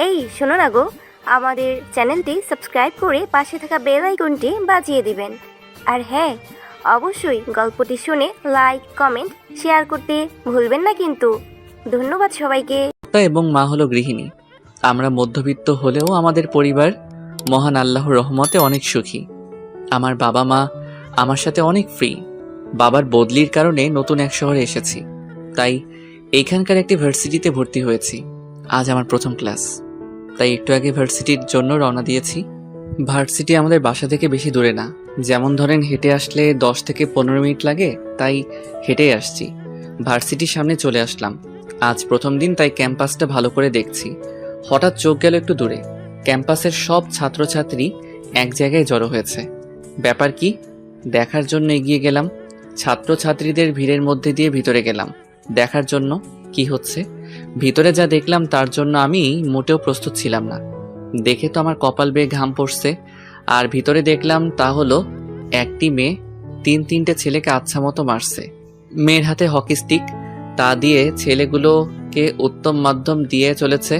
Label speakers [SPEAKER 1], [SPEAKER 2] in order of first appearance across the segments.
[SPEAKER 1] এই শোনো না গো, আমাদের চ্যানেলটি সাবস্ক্রাইব করে পাশে থাকা বেল আইকনটি বাজিয়ে দিবেন। আর হ্যাঁ, অবশ্যই গল্পটি শুনে লাইক, কমেন্ট, শেয়ার করতে ভুলবেন না কিন্তু। ধন্যবাদ সবাইকে।
[SPEAKER 2] এবং মা হলো গৃহিণী। আমরা মধ্যবিত্ত হলেও আমাদের পরিবার মহান আল্লাহর রহমতে অনেক সুখী। আমার বাবা মা আমার সাথে অনেক ফ্রি। বাবার বদলির কারণে নতুন এক শহরে এসেছি, তাই এইখানকার একটি ভার্সিটিতে ভর্তি হয়েছি। আজ আমার প্রথম ক্লাস, তাই একটু আগে ভার্সিটির জন্য রওনা দিয়েছি। ভার্সিটি আমাদের বাসা থেকে বেশি দূরে না, যেমন ধরেন হেঁটে আসলে 10 থেকে 15 মিনিট লাগে, তাই হেঁটেই আসছি। ভার্সিটির সামনে চলে আসলাম। আজ প্রথম দিন, তাই ক্যাম্পাসটা ভালো করে দেখছি। হঠাৎ চোখ গেল একটু দূরে। ক্যাম্পাসের সব ছাত্রছাত্রী এক জায়গায় জড়ো হয়েছে। ব্যাপার কি দেখার জন্য এগিয়ে গেলাম। ছাত্রছাত্রীদের ভিড়ের মধ্যে দিয়ে ভিতরে গেলাম দেখার জন্য কি হচ্ছে। ভিতরে যা দেখলাম তার জন্য আমি মোটেও প্রস্তুত ছিলাম না। দেখে তো আমার কপাল বেয়ে ঘাম পড়ছে। আর ভিতরে দেখলাম তা হলো একটি মেয়ে 3-3টে ছেলেকে আচ্ছা মতো মারছে। মেয়ের হাতে হকি স্টিক, তা দিয়ে ছেলেগুলোকে উত্তম মাধ্যম দিয়ে চলেছে।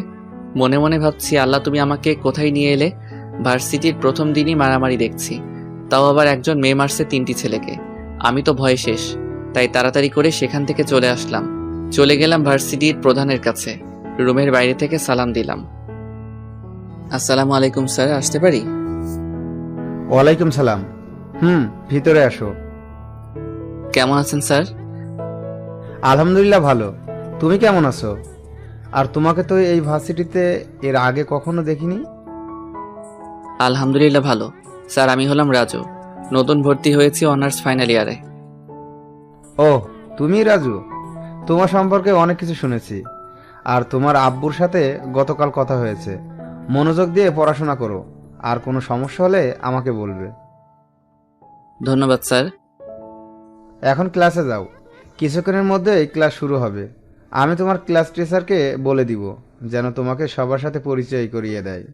[SPEAKER 2] মনে মনে ভাবছি, আল্লাহ তুমি আমাকে কোথায় নিয়ে এলে। ভার্সিটির প্রথম দিনই মারামারি দেখছি, তাও আবার একজন মেয়ে মারছে 3টি ছেলেকে। আমি তো ভয়ে শেষ, তাই তাড়াতাড়ি করে সেখান থেকে চলে আসলাম। চলে গেলাম ভার্সিটির প্রধানের কাছে। রুমের বাইরে থেকে সালাম দিলাম। আসসালামু আলাইকুম স্যার, আসতে পারি?
[SPEAKER 3] ওয়ালাইকুম সালাম। ভিতরে আসো।
[SPEAKER 2] কেমন আছেন স্যার?
[SPEAKER 3] আলহামদুলিল্লাহ ভালো। তুমি কেমন আছো? আর তোমাকে তো এই ভার্সিটিতে এর আগে কখনো দেখিনি।
[SPEAKER 2] আলহামদুলিল্লাহ ভালো স্যার। আমি হলাম রাজু, নতুন ভর্তি হয়েছি অনার্স ফাইনাল ইয়ারে।
[SPEAKER 3] ও, তুমি রাজু? তোমার সম্পর্কে অনেক কিছু শুনেছি। আর তোমার আব্বুর সাথে গতকাল কথা হয়েছে। মনোযোগ দিয়ে পড়াশোনা করো, আর কোনো সমস্যা হলে আমাকে বলবে।
[SPEAKER 2] ধন্যবাদ স্যার।
[SPEAKER 3] এখন ক্লাসে যাও, কিছুক্ষণের মধ্যে এই ক্লাস শুরু হবে। আমি তোমার ক্লাস টিচারকে বলে দিব যেন তোমাকে সবার সাথে পরিচয় করিয়ে দেয়।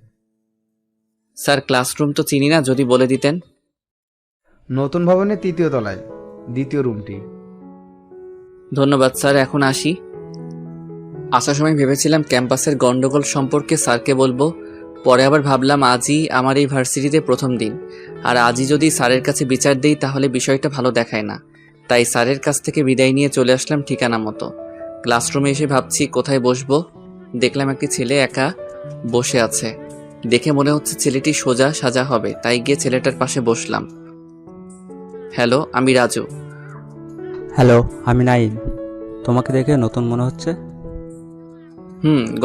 [SPEAKER 2] স্যার ক্লাসরুম তো চিনি না, যদি বলে দিতেন।
[SPEAKER 3] নতুন ভবনের 3য় তলায়, 2য় রুমটি।
[SPEAKER 2] ধন্যবাদ স্যার, এখন আসি। আসার সময় ভেবেছিলাম ক্যাম্পাসের গন্ডগোল সম্পর্কে স্যারকে বলবো, পরে আবার ভাবলাম আজই আমার এই ভার্সিটিতে প্রথম দিন, আর আজই যদি স্যারের কাছে বিচার দেই তাহলে বিষয়টা ভালো দেখায় না। তাই স্যারের কাছ থেকে বিদায় নিয়ে চলে আসলাম ঠিকানা মতো। ক্লাসরুমে এসে ভাবছি কোথায় বসবো। দেখলাম একটি ছেলে একা বসে আছে। দেখে মনে হচ্ছে ছেলেটি সোজা সাজা হবে, তাই গিয়ে ছেলেটার পাশে বসলাম। হ্যালো, আমি রাজু।
[SPEAKER 4] হ্যালো, আমি নাইম। তোমাকে দেখে নতুন মনে হচ্ছে।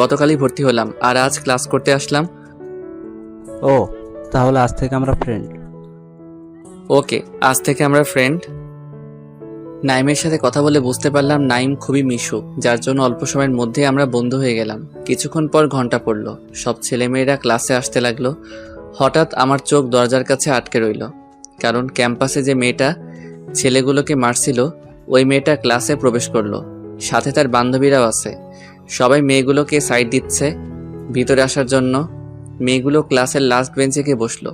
[SPEAKER 2] গতকালই ভর্তি হলাম, আর আজ ক্লাস করতে আসলাম।
[SPEAKER 4] ও, তাহলে আজ থেকে আমরা ফ্রেন্ড।
[SPEAKER 2] ওকে, আজ থেকে আমরা ফ্রেন্ড। নাইমের সাথে কথা বলে বুঝতে পারলাম নাইম খুবই মিশুক, যার জন্য অল্প সময়ের মধ্যে আমরা বন্ধু হয়ে গেলাম। কিছুক্ষণ পর ঘন্টা পড়ল, সব ছেলেমেয়েরা ক্লাসে আসতে লাগলো। হঠাৎ আমার চোখ দরজার কাছে আটকে রইল, কারণ ক্যাম্পাসে যে মেয়েটা ছেলেগুলোকে মারছিল ওই মেয়েটা ক্লাসে প্রবেশ করলো। সাথে তার বান্ধবীরাও আছে। সবাই মেয়েগুলোকে সাইড দিচ্ছে ভিতরে আসার জন্য। মেয়েগুলো ক্লাসের লাস্ট বেঞ্চে গিয়ে বসলো।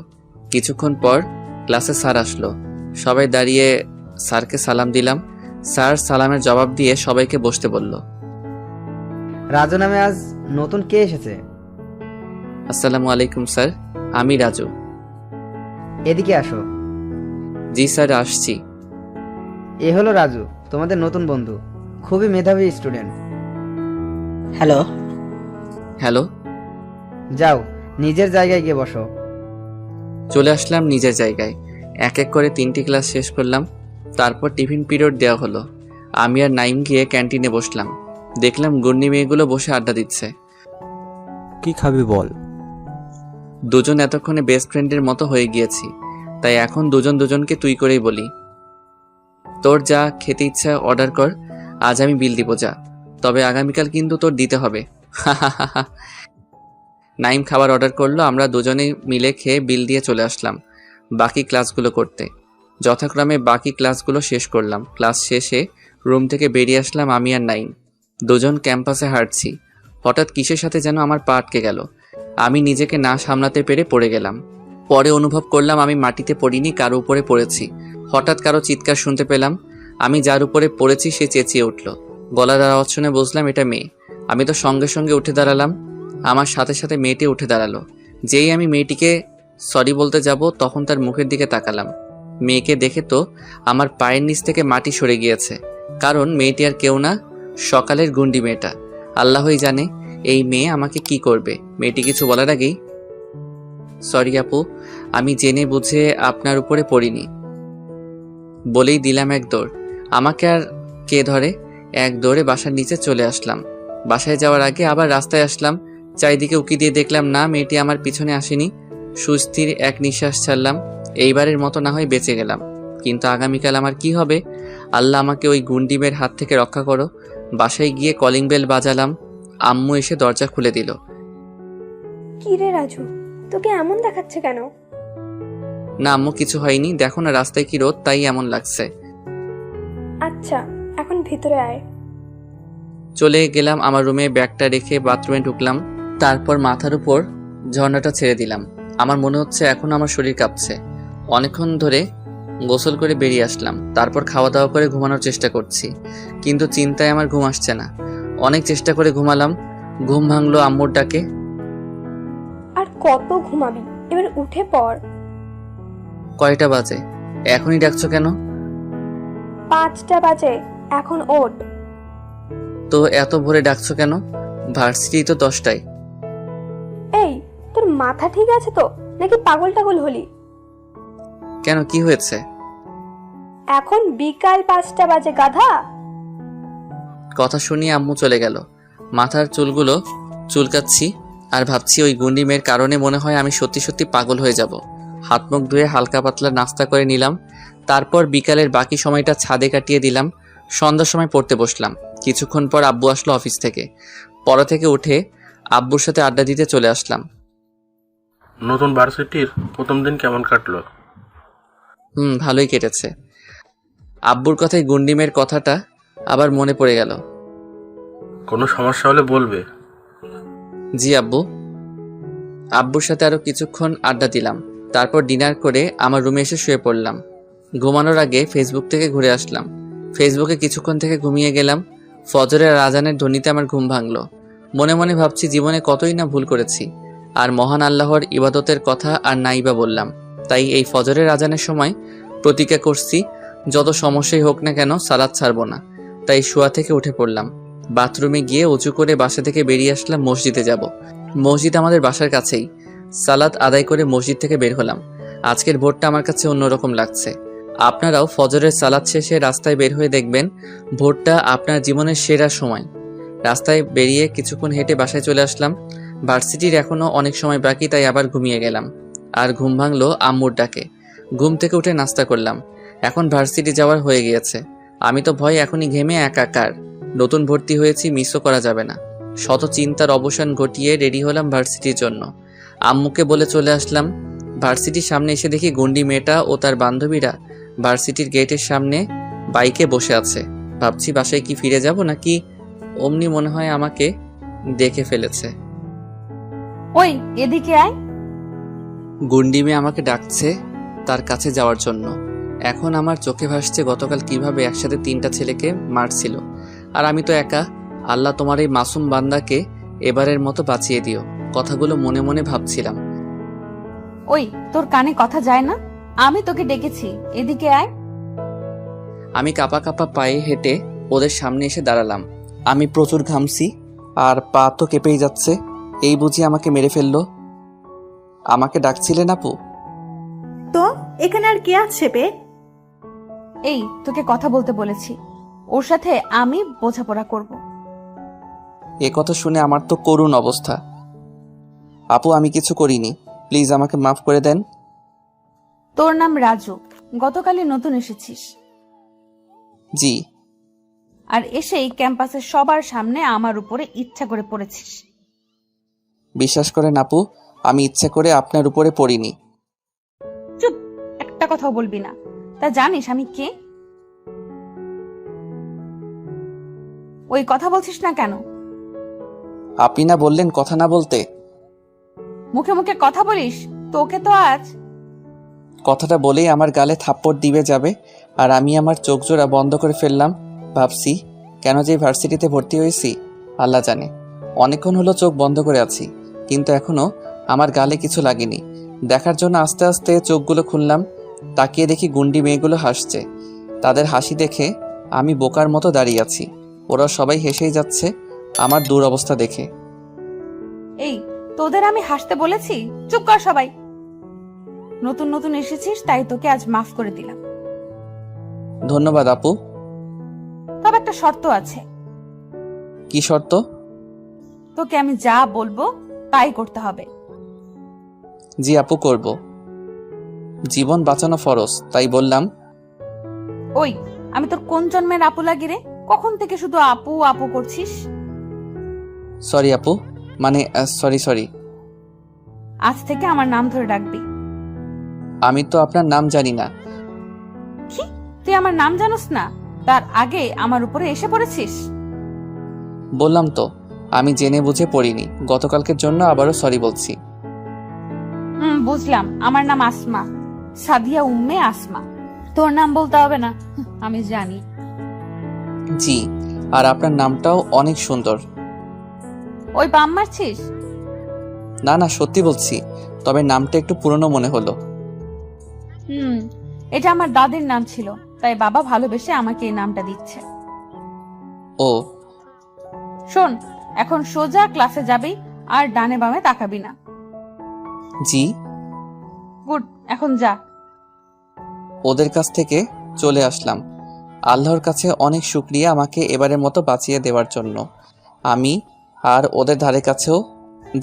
[SPEAKER 2] কিছুক্ষণ পর ক্লাসে স্যার আসলো। সবাই দাঁড়িয়ে স্যারকে সালাম দিলাম। স্যার সালামের জবাব দিয়ে সবাইকে বসতে বলল।
[SPEAKER 5] রাজু নামে আজ নতুন কে এসেছে?
[SPEAKER 2] আসসালামু আলাইকুম স্যার, আমি রাজু।
[SPEAKER 5] এদিকে আসো।
[SPEAKER 2] জি স্যার, আসছি।
[SPEAKER 5] এ হলো রাজু, তোমাদের নতুন বন্ধু, খুবই মেধাবী স্টুডেন্ট।
[SPEAKER 6] হ্যালো।
[SPEAKER 2] হ্যালো।
[SPEAKER 5] যাও, নিজের জায়গায় গিয়ে বসো।
[SPEAKER 2] চলে আসলাম নিজের জায়গায়। এক এক করে 3টি ক্লাস শেষ করলাম। তারপর টিফিন পিরিয়ড দেওয়া হলো। আমি আর নাইম গিয়ে ক্যান্টিনে বসলাম। দেখলাম গুন্নি মেয়েগুলো বসে আড্ডা দিচ্ছে।
[SPEAKER 4] কি খাবি বল?
[SPEAKER 2] দুজন এতক্ষণে বেস্ট ফ্রেন্ডের মতো হয়ে গিয়েছি, তাই এখন দুজন দুজনকে তুই করেই বলি। তোর যা খেতে ইচ্ছা অর্ডার কর, আজ আমি বিল দিব যা, তবে আগামীকাল কিন্তু তোর দিতে হবে। নাইম খাবার অর্ডার করলো। আমরা দুজনে মিলে খেয়ে বিল দিয়ে চলে আসলাম বাকি ক্লাসগুলো করতে। যথাক্রমে বাকি ক্লাসগুলো শেষ করলাম। ক্লাস শেষে রুম থেকে বেরিয়ে আসলাম আমি আর নাইম। দুজন ক্যাম্পাসে হাঁটছি। হঠাৎ কিসের সাথে যেন আমার পা আটকে গেল। আমি নিজেকে না সামলাতে পেরে পড়ে গেলাম। পরে অনুভব করলাম আমি মাটিতে পড়িনি, কারো উপরে পড়েছি। হঠাৎ কারো চিৎকার শুনতে পেলাম। আমি যার উপরে পড়েছি সে চেঁচিয়ে উঠল। গলার আওয়াজ শুনে বুঝলাম এটা মেয়ে। আমি তো সঙ্গে সঙ্গে উঠে দাঁড়ালাম। আমার সাথে সাথে মেয়েটি উঠে দাঁড়ালো। যেই আমি মেয়েটিকে সরি বলতে যাব তখন তার মুখের দিকে তাকালাম। মেয়েকে দেখে তো আমার পায়ের নিচ থেকে মাটি সরে গিয়েছে, কারণ মেয়েটি আর কেউ না, সকালের গুন্ডি মেয়েটা। আল্লাহই জানে এই মেয়ে আমাকে কি করবে। মেয়েটি কিছু বলার আগেই, সরি আপু, আমি জেনে বুঝে আপনার উপরে পড়িনি বলেই দিলাম এক দৌড়। আমাকে আর কে ধরে, এক দৌড়ে বাসার নিচে চলে আসলাম। বাসায় যাওয়ার আগে আবার রাস্তায় আসলাম, চারিদিকে উকি দিয়ে দেখলাম না, মেয়েটি আমার পিছনে আসেনি। সুস্থির এক নিঃশ্বাস ছাড়লাম, এইবারের মতো না হয় বেঁচে গেলাম। কিন্তু আগামীকাল আমার কি হবে? আল্লাহ আমাকে ওই গুন্ডিমের হাত থেকে রক্ষা করো। বাসায় গিয়ে কলিং বেল বাজালাম, আম্মু এসে দরজা খুলে দিল।
[SPEAKER 7] কি রে রাজু, তোকে এমন দেখাচ্ছে কেন?
[SPEAKER 2] না আম্মু, কিছু হয়নি, দেখো না রাস্তায় কি রোদ, তাই এমন লাগছে।
[SPEAKER 7] আচ্ছা, এখন ভিতরে আয়।
[SPEAKER 2] চলে গেলাম আমার রুমে, ব্যাগটা রেখে বাথরুমে ঢুকলাম। তারপর মাথার উপর ঝর্ণাটা ছেড়ে দিলাম। আমার মনে হচ্ছে এখন আমার শরীর কাঁপছে। অনেকক্ষণ ধরে গোসল করে বেরিয়ে আসলাম। তারপর খাওয়া দাওয়া করে ঘুমানোর চেষ্টা করছি, কিন্তু চিন্তায় আমার ঘুম আসছে না। অনেক চেষ্টা করে ঘুমালাম, ঘুম ভাঙলো আম্মুর ডাকে।
[SPEAKER 7] আর কত ঘুমাবি, এবার উঠে পড়।
[SPEAKER 2] কয়টা বাজে? এখনই ডাকছো কেন?
[SPEAKER 7] 5টা বাজে, এখন ওঠ।
[SPEAKER 2] তো এত ভোরে ডাকছো কেন? ভার্সিটি তো 10টায়।
[SPEAKER 7] এই, তোর মাথা ঠিক আছে তো, নাকি পাগল টাগল হলি?
[SPEAKER 2] কেন, কি হয়েছে?
[SPEAKER 7] এখন বিকাল 5টা বাজে, গাধা।
[SPEAKER 2] কথা শুনিয়ে আম্মু চলে গেল। মাথার চুলগুলো চুলকাচ্ছি আর ভাবছি ওই গুন্ডি মেয়ের কারণে মনে হয় আমি সত্যি সত্যি পাগল হয়ে যাব। হাত মুখ ধুয়ে হালকা পাতলা নাস্তা করে নিলাম। তারপর বিকালের বাকি সময়টা ছাদে কাটিয়ে দিলাম। সন্ধ্যার সময় পড়তে বসলাম। কিছুক্ষণ পর আব্বু আসলো অফিস থেকে। পড়া থেকে উঠে আব্বুর সাথে আড্ডা দিতে চলে আসলাম।
[SPEAKER 8] নতুন ভার্সিটির প্রথম দিন কেমন কাটলো?
[SPEAKER 2] ভালোই কেটেছে। আব্বুর কথায় গুন্ডিমের কথাটা আবার মনে পড়ে গেল।
[SPEAKER 8] কোনো সমস্যা হলে বলবে।
[SPEAKER 2] জি আব্বু। আব্বুর সাথে আরো কিছুক্ষণ আড্ডা দিলাম। তারপর ডিনার করে আমার রুমে এসে শুয়ে পড়লাম। ঘুমানোর আগে ফেসবুক থেকে ঘুরে আসলাম। ফেসবুকে কিছুক্ষণ থেকে ঘুমিয়ে গেলাম। ফজরের আজানের ধ্বনিতে আমার ঘুম ভাঙলো। মনে মনে ভাবছি জীবনে কতই না ভুল করেছি, আর মহান আল্লাহর ইবাদতের কথা আর নাইবা বললাম। তাই এই ফজরের আজানের সময় প্রতিজ্ঞা করছি, যত সমস্যাই হোক না কেন সালাত ছাড়বো না। তাই শোয়া থেকে উঠে পড়লাম। বাথরুমে গিয়ে উঁচু করে বাসা থেকে বেরিয়ে আসলাম মসজিদে যাব। মসজিদ আমাদের বাসার কাছেই। সালাত আদায় করে মসজিদ থেকে বের হলাম। আজকের ভোরটা আমার কাছে অন্যরকম লাগছে। আপনারাও ফজরের সালাত শেষে রাস্তায় বের হয়ে দেখবেন ভোরটা আপনার জীবনের সেরা সময়। রাস্তায় বেরিয়ে কিছুক্ষণ হেঁটে বাসায় চলে আসলাম। ভার্সিটির এখনও অনেক সময় বাকি, তাই আবার ঘুমিয়ে গেলাম। আর ঘুম ভাঙলো আম্মুর ডাকে। ঘুম থেকে উঠে নাস্তা করলাম। এখন ভার্সিটি যাওয়ার হয়ে গিয়েছে। আমি তো ভয় এখনই ঘেমে একাকার। নতুন ভর্তি হয়েছি, মিসও করা যাবে না। শত চিন্তার অবসান ঘটিয়ে রেডি হলাম ভার্সিটির জন্য। আম্মুকে বলে চলে আসলাম। ভার্সিটির সামনে এসে দেখি গন্ডি মেয়েটা ও তার বান্ধবীরা ভার্সিটির গেটের সামনে বাইকে বসে আছে। ভাবছি বাসায় কি ফিরে যাব নাকি অমনি মনে হয় আমাকে দেখে ফেলেছে।
[SPEAKER 9] ওই এদিকে আয়।
[SPEAKER 2] গুন্ডি মেয়ে আমাকে ডাকছে তার কাছে যাওয়ার জন্য। এখন আমার চোখে ভাসছে গতকাল কিভাবে একসাথে 3টা ছেলেকে মারছিল, আর আমি তো একা। আল্লাহ তোমার এই মাসুম বান্দাকে এবারের মতো বাঁচিয়ে দিও। কথাগুলো মনে মনে ভাবছিলাম।
[SPEAKER 9] ওই তোর কানে কথা যায় না? আমি তোকে ডেকেছি, এদিকে আয়।
[SPEAKER 2] আমি কাপা কাপা পায়ে হেঁটে ওদের সামনে এসে দাঁড়ালাম। আমি প্রচুর ঘামছি আর পা তো কেঁপেই যাচ্ছে। এই বুঝি আমাকে মেরে ফেললো। আমাকে ডাকছিলেন আপু?
[SPEAKER 10] তো এখানে আর কে আছে বে?
[SPEAKER 9] এই তোকে কথা বলতে বলেছি, ওর সাথে আমি বোঝাপড়া করব।
[SPEAKER 2] এ কথা শুনে আমার তো করুণ অবস্থা। আপু আমি কিছু করিনি, প্লিজ আমাকে মাফ করে দেন।
[SPEAKER 9] তোর নাম রাজু, গতকালই নতুন এসেছিস।
[SPEAKER 2] জি।
[SPEAKER 9] আর এসেই ক্যাম্পাসের সবার সামনে আমার উপরে ইচ্ছা করে পড়েছিস।
[SPEAKER 2] বিশ্বাস করেন আপু, আমি ইচ্ছা করে আপনার উপরে পড়িনি।
[SPEAKER 9] চুপ, একটা কথাও বলবি না। তা জানিস আমি কে? ওই কথা বলছিস না কেন?
[SPEAKER 2] আপনি না বললেন কথা না বলতে?
[SPEAKER 9] মুখে মুখে কথা বলিস, তোকে তো আজ।
[SPEAKER 2] কথাটা বলেই আমার গালে থাপ্পড় দিবে যাবে, আর আমি আমার চোখ জোড়া বন্ধ করে ফেললাম। ভাবছি কেন যে ভার্সিটিতে ভর্তি হয়েছি আল্লাহ জানে। অনেকক্ষণ হলো চোখ বন্ধ করে আছি, কিন্তু এখনো আমার গালে কিছু লাগেনি। দেখার জন্য আস্তে আস্তে চোখগুলো খুললাম। তাকিয়ে দেখি গুন্ডি মেয়েগুলো হাসছে। তাদের হাসি দেখে আমি বোকার মতো দাঁড়িয়ে আছি। ওরা সবাই হেসেই যাচ্ছে আমার দুরবস্থা দেখে।
[SPEAKER 9] এই, তোদের আমি হাসতে বলেছি? চুপ কর সবাই। নতুন নতুন এসেছিস তাই তোকে আজ মাফ করে দিলাম।
[SPEAKER 2] ধন্যবাদ আপু।
[SPEAKER 9] তবে একটা শর্ত আছে।
[SPEAKER 2] কি শর্ত?
[SPEAKER 9] তোকে আমি যা বলবো তাই করতে হবে।
[SPEAKER 2] জি আপু, করব। জীবন বাঁচানো ফরজ, তাই বললাম।
[SPEAKER 9] ওই, আমি তোর কোন জন্মের আপু লাগি রে? কখন থেকে শুধু আপু আপু করছিস?
[SPEAKER 2] সরি আপু, মানে সরি।
[SPEAKER 9] আজ থেকে আমার নাম ধরে ডাকবি।
[SPEAKER 2] আমি তো আপনার নাম জানি না।
[SPEAKER 9] কি, তুই আমার নাম জানোস না? তার আগে আমার উপরে এসে পড়েছিস?
[SPEAKER 2] বললাম তো, আমি জেনে বুঝে পড়িনি। গতকালকের জন্য আবারও সরি বলছি।
[SPEAKER 9] বুঝলাম। আমার নাম আসমা, সাদিয়া উম্মে আসমা। তোর নাম বলতে হবে না, আমি জানি।
[SPEAKER 2] জি, আর আপনার নামটাও অনেক সুন্দর।
[SPEAKER 9] ওই বাম মারছিস?
[SPEAKER 2] না না, সত্যি বলছি। তবে নামটা একটু পুরনো মনে হলো।
[SPEAKER 9] এটা আমার দাদির নাম ছিল, তাই বাবা ভালোবেসে আমাকে এই নামটা দিচ্ছে।
[SPEAKER 2] ও,
[SPEAKER 9] শোন, এখন সোজা ক্লাসে যাবি আর ডানে বামে তাকাবি না।
[SPEAKER 2] জি।
[SPEAKER 9] গুড, এখন যা।
[SPEAKER 2] ওদের কাছ থেকে চলে আসলাম। আল্লাহর কাছে অনেক শুকরিয়া আমাকে এবারের মতো বাঁচিয়ে দেওয়ার জন্য। আমি আর ওদের ধারে কাছেও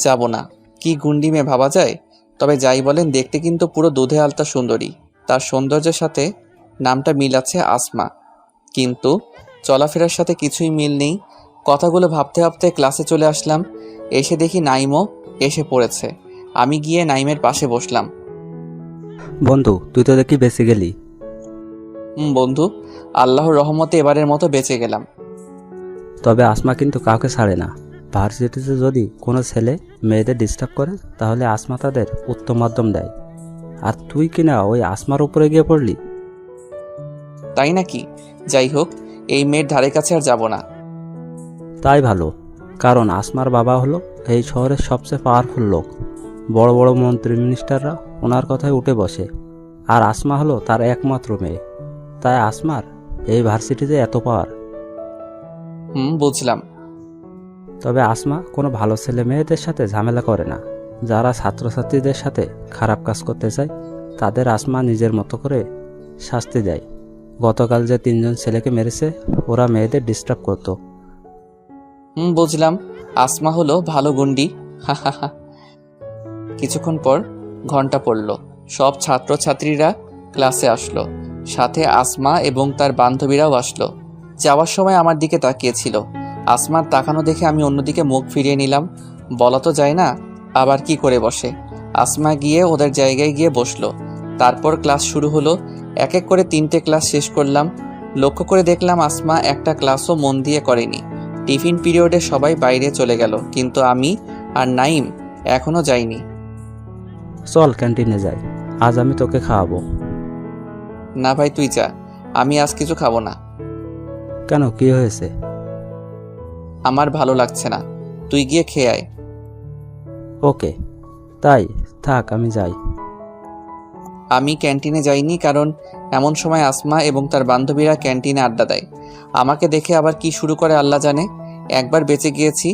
[SPEAKER 2] যাব না। কি গুন্ডি মেয়ে ভাবা যায়। তবে যাই বলেন, দেখতে কিন্তু পুরো দুধে আলতা সুন্দরী। তার সৌন্দর্যের সাথে নামটা মিল আছে আসমা, কিন্তু চলাফেরার সাথে কিছুই মিল নেই। কথাগুলো ভাবতে ভাবতে ক্লাসে চলে আসলাম। এসে দেখি নাইমও এসে পড়েছে। আমি গিয়ে নাইমের পাশে বসলাম।
[SPEAKER 4] বন্ধু, তুই তো দেখি বেঁচে গেলি।
[SPEAKER 2] বন্ধু, আল্লাহর রহমতে এবারের মতো বেঁচে গেলাম।
[SPEAKER 4] তবে আসমা কিন্তু কাউকে ছাড়ে না। ভার্সিটিতে যদি কোনো ছেলে মেয়েদের ডিস্টার্ব করে তাহলে আসমা তাদের উত্তম মাধ্যম দেয়। আর তুই কিনা ওই আসমার উপরে গিয়ে পড়লি।
[SPEAKER 2] তাই নাকি? যাই হোক, এই মেয়ের ধারে কাছে আর যাব না।
[SPEAKER 4] তাই ভালো, কারণ আসমার বাবা হলো এই শহরের সবচেয়ে পাওয়ারফুল লোক। বড় বড় মন্ত্রী মিনিস্টাররা ওনার কথায় উঠে বসে। আর আসমা হলো তার একমাত্র মেয়ে, তাই আসমার এই ভার্সিটিতে এত পাওয়ার।
[SPEAKER 2] বুঝলাম।
[SPEAKER 4] তবে আসমা কোনো ভালো ছেলে মেয়েদের সাথে ঝামেলা করে না। যারা ছাত্রছাত্রীদের সাথে খারাপ কাজ করতে চায় তাদের আসমা নিজের মতো করে শাস্তি দেয়। গতকাল যে 3 জন ছেলেকে মেরেছে ওরা মেয়েদের ডিস্টার্ব করতো।
[SPEAKER 2] বুঝলাম। আসমা হলো ভালো গুন্ডি। হাহাহা। কিছুক্ষণ পর ঘন্টা পড়ল। সব ছাত্রছাত্রীরা ক্লাসে আসলো, সাথে আসমা এবং তার বান্ধবীরাও আসলো। যাওয়ার সময় আমার দিকে তাকিয়েছিল। আসমার তাকানো দেখে আমি অন্যদিকে মুখ ফিরিয়ে নিলাম। বলা তো যায় না, আবার কি করে বসে। আসমা গিয়ে ওদের জায়গায় গিয়ে বসলো। তারপর ক্লাস শুরু হলো। এক এক করে 3টে ক্লাস শেষ করলাম। লক্ষ্য করে দেখলাম আসমা একটা ক্লাসও মন দিয়ে করেনি। টিফিন পিরিয়ডে সবাই বাইরে চলে গেল, কিন্তু আমি আর নাইম এখনো যাইনি।
[SPEAKER 4] চল ক্যান্টিনে যাই, আজ আমি তোকে খাওয়াবো।
[SPEAKER 2] না ভাই, তুই যা, আমি আজ কিছু খাবো না।
[SPEAKER 4] কেন, কি হয়েছে?
[SPEAKER 2] আমার ভালো লাগছে না, তুই গিয়ে খেয়ে আয়।
[SPEAKER 4] ওকে, তাই থাক, আমি যাই।
[SPEAKER 2] আমি ক্যান্টিনে যাইনি, কারণ এমন সময় আসমা এবং তার বান্ধবীরা ক্যান্টিনে আড্ডা দেয়। আমাকে দেখে আবার কি শুরু করে আল্লাহ জানে। একবার বেঁচে গিয়েছি,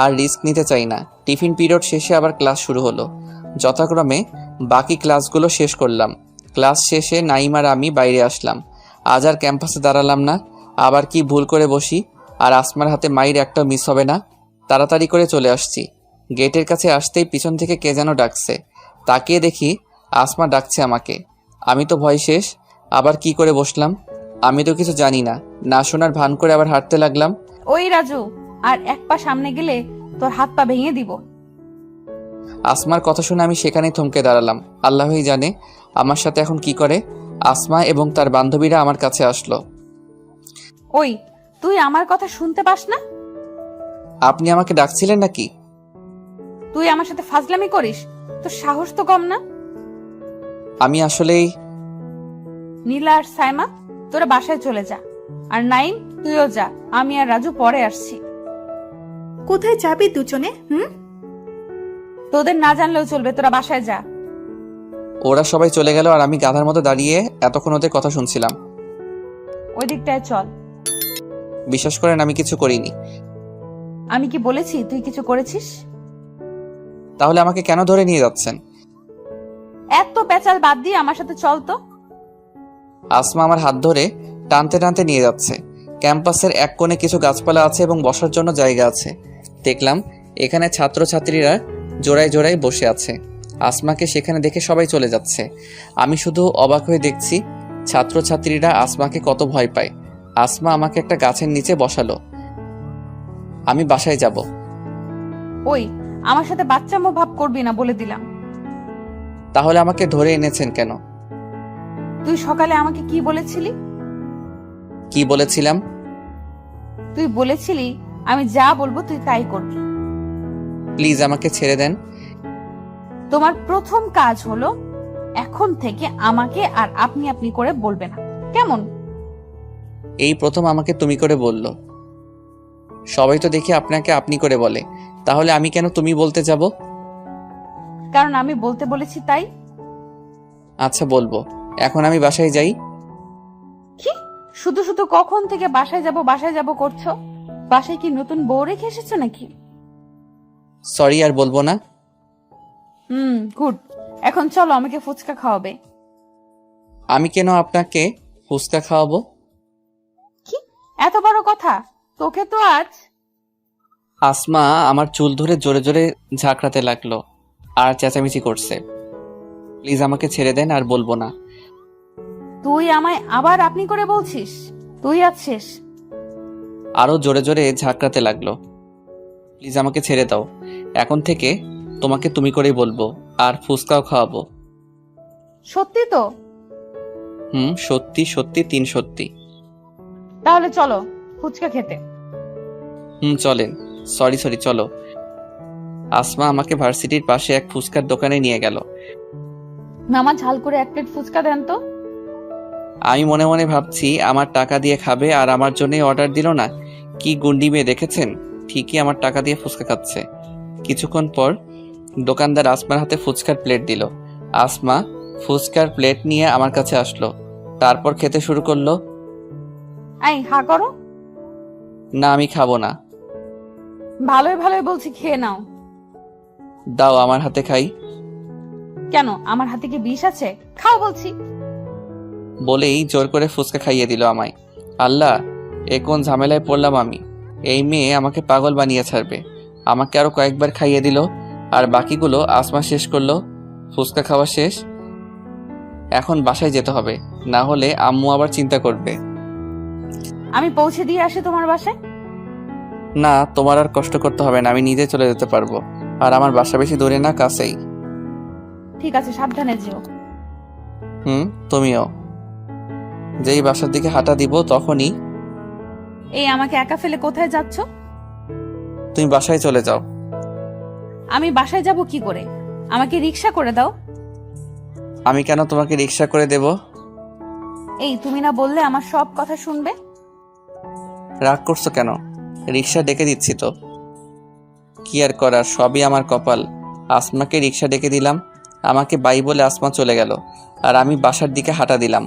[SPEAKER 2] আর রিস্ক নিতে চাই না। টিফিন পিরিয়ড শেষে আবার ক্লাস শুরু হলো। যথাক্রমে বাকি ক্লাসগুলো শেষ করলাম। ক্লাস শেষে নাইম আর আমি বাইরে আসলাম। আজ আর ক্যাম্পাসে দাঁড়ালাম না। আবার কি ভুল করে বসি, আর আসমার হাতে মাইর একটাও মিস হবে না। তাড়াতাড়ি করে চলে আসছি। গেটের কাছে আসতেই পিছন থেকে কে যেন ডাকছে। তাকিয়ে দেখি আসমা ডাকছে আমাকে। আমি তো ভয় শেষ। আবার কি করে বসলাম। আমি তো কিছু জানি না, না শোনার ভান করে আবার হাঁটতে লাগলাম।
[SPEAKER 9] ওই রাজু, আর এক পা সামনে গেলে তোর হাত পা ভেঙে দিব।
[SPEAKER 2] আসমার কথা শুনে আমি সেখানেই থমকে দাঁড়ালাম। আল্লাহই জানে আমার সাথে এখন কি করে। আসমা এবং তার বান্ধবীরা আমার কাছে আসলো।
[SPEAKER 9] ওই, তুই আমার কথা শুনতে পাস না?
[SPEAKER 2] আপনি আমাকে ডাকছিলেন নাকি?
[SPEAKER 9] তুই আমার সাথে ফাজলামি করিস? তোর সাহস তো কম না।
[SPEAKER 2] আমি আসলেই।
[SPEAKER 9] নীলা আর সাইমা, তোরা বাসায় চলে যা। আর নাইম, তুইও যা, আমি আর রাজু পরে আসছি।
[SPEAKER 10] কোথায় যাবি দুজনে?
[SPEAKER 9] তোদের না জানলেও চলবে, তোরা বাসায় যা।
[SPEAKER 2] ওরা সবাই চলে গেল আর আমি গাধার মতো দাঁড়িয়ে এতক্ষণ ওদের কথা শুনছিলাম।
[SPEAKER 9] ওই দিকটায় চল।
[SPEAKER 2] বিশ্বাস করেন আমি কিছু করিনি।
[SPEAKER 9] আমি কি বলেছি তুই কিছু করেছিস?
[SPEAKER 2] তাহলে আমাকে কেন ধরে নিয়ে যাচ্ছেন?
[SPEAKER 9] এত পেঁচাল বাদ দিয়ে আমার সাথে চল তো।
[SPEAKER 2] আসমা আমার হাত ধরে টানতে টানতে নিয়ে যাচ্ছে। ক্যাম্পাসের এক কোণে কিছু গাছপালা আছে এবং বসার জন্য জায়গা আছে। দেখলাম এখানে ছাত্রছাত্রীরা জোড়ায় জোড়ায় বসে আছে। আসমাকে সেখানে দেখে সবাই চলে যাচ্ছে। আমি শুধু অবাক হয়ে দেখছি ছাত্রছাত্রীরা আসমাকে কত ভয় পায়। আসমা আমাকে একটা গাছের নিচে বসালো। আমি বাসায় যাব।
[SPEAKER 9] ওই, আমার সাথে বাচ্চামো ভাব করবি না বলে দিলাম।
[SPEAKER 2] তাহলে আমাকে ধরে এনেছেন কেন?
[SPEAKER 9] তুই সকালে আমাকে কি বলেছিলি?
[SPEAKER 2] কি বলেছিলাম?
[SPEAKER 9] তুই বলেছিলি আমি যা বলবো তুই তাই করবি।
[SPEAKER 2] প্লিজ আমাকে ছেড়ে দেন।
[SPEAKER 9] তোমার প্রথম কাজ হলো এখন থেকে আমাকে আর আপনি আপনি করে বলবে না, কেমন?
[SPEAKER 2] এই প্রথম আমাকে তুমি করে বললো। সবাই তো দেখি আপনাকে আপনি করে বলে, তাহলে আমি কেন তুমি বলতে যাব?
[SPEAKER 9] কারণ আমি বলতে বলেছি তাই।
[SPEAKER 2] আচ্ছা বলবো। এখন আমি বাসায় যাই।
[SPEAKER 9] কি শুধু শুধু কখন থেকে বাসায় যাব করছো? বাসায় কি নতুন বউ রেখে এসেছো নাকি?
[SPEAKER 2] সরি, আর বলবো না।
[SPEAKER 9] গুড। এখন চলো, আমাকে ফুচকা খাওয়াবে।
[SPEAKER 2] আমি কেন আপনাকে ফুচকা খাওয়াবো?
[SPEAKER 9] কি এত বড় কথা? তোকে তো আজ।
[SPEAKER 2] আসমা আমার চুল ধরে জোরে জোরে ঝাঁকড়াতে লাগলো আর চেঁচামেচি করছে। প্লিজ আমাকে ছেড়ে দেন, আর বলবো না।
[SPEAKER 9] তুই আমায় আবার আপনি করে বলছিস? তুই আছিস।
[SPEAKER 2] আরো জোরে জোরে ঝাঁকড়াতে লাগলো। প্লিজ আমাকে ছেড়ে দাও। এখন থেকে তোমাকে তুমি করেই বলবো, আর ফুচকাও খাওয়াবো।
[SPEAKER 9] সত্যি তো?
[SPEAKER 2] সত্যি সত্যি, 3 সত্যি।
[SPEAKER 9] তাহলে চলো ফুচকা খেতে।
[SPEAKER 2] চলেন। সরি চলো। আসমা আমাকে ভার্সিটির পাশে এক ফুচকার দোকানে নিয়ে গেল।
[SPEAKER 9] মামা ঝাল করে 1 প্লেট ফুচকা দেন তো।
[SPEAKER 2] আমি মনে মনে ভাবছি আমার টাকা দিয়ে খাবে আর আমার জন্যই অর্ডার দিল না। কি গুন্ডি মেয়ে দেখেছেন, ঠিকই আমার টাকা দিয়ে ফুচকা খাচ্ছে। কিছুক্ষণ পর দোকানদার আসমার হাতে ফুচকার প্লেট দিল। আসমা ফুচকার প্লেট নিয়ে আমার কাছে আসলো, তারপর খেতে শুরু করলো।
[SPEAKER 9] আই হা করো।
[SPEAKER 2] না, আমি খাবো না।
[SPEAKER 9] ভালোই বলছি, খেয়ে নাও।
[SPEAKER 2] দাও আমার হাতে খাই।
[SPEAKER 9] কেন, আমার হাতে কি বিষ আছে? খাও বলছি।
[SPEAKER 2] বলেই জোর করে ফুচকা খাইয়ে দিল আমায়। আল্লাহ, এ কোন ঝামেলায় পড়লাম আমি। এই মেয়ে আমাকে পাগল বানিয়ে ছাড়বে। আমাকে আরো কয়েকবার খাইয়ে দিল, আর বাকিগুলো আসমা শেষ করলো। ফুচকা খাওয়া শেষ। এখন বাসায় যেতে হবে, না হলে আম্মু আবার চিন্তা করবে।
[SPEAKER 9] আমি পৌঁছে দিয়ে আসি তোমার বাসায়।
[SPEAKER 2] না, তোমার আর কষ্ট করতে হবে না, আমি নিজে চলে যেতে পারবো। আর আমার বাসা বেশি দূরে না, কাছেই।
[SPEAKER 9] ঠিক আছে, সাবধানে যেও।
[SPEAKER 2] তুমিও। যেই বাসার দিকে হাঁটা দিব তখনই।
[SPEAKER 9] এই আমাকে একা ফেলে কোথায় যাচ্ছ?
[SPEAKER 2] তুমি বাসায় চলে যাও।
[SPEAKER 9] আমি বাসায় যাব কি করে? আমাকে রিকশা করে দাও।
[SPEAKER 2] আমি কেন তোমাকে রিকশা করে দেব?
[SPEAKER 9] এই তুমি না বললে আমার সব কথা শুনবে?
[SPEAKER 2] রাগ করছো কেন? রিকশা ডেকে দিচ্ছি তো। কি আর করার, সবই আমার কপাল। আসমাকে রিকশা ডেকে দিলাম, আমাকে বাই বলে আসমা চলে গেল, আর আমি বাসার দিকে হাঁটা দিলাম।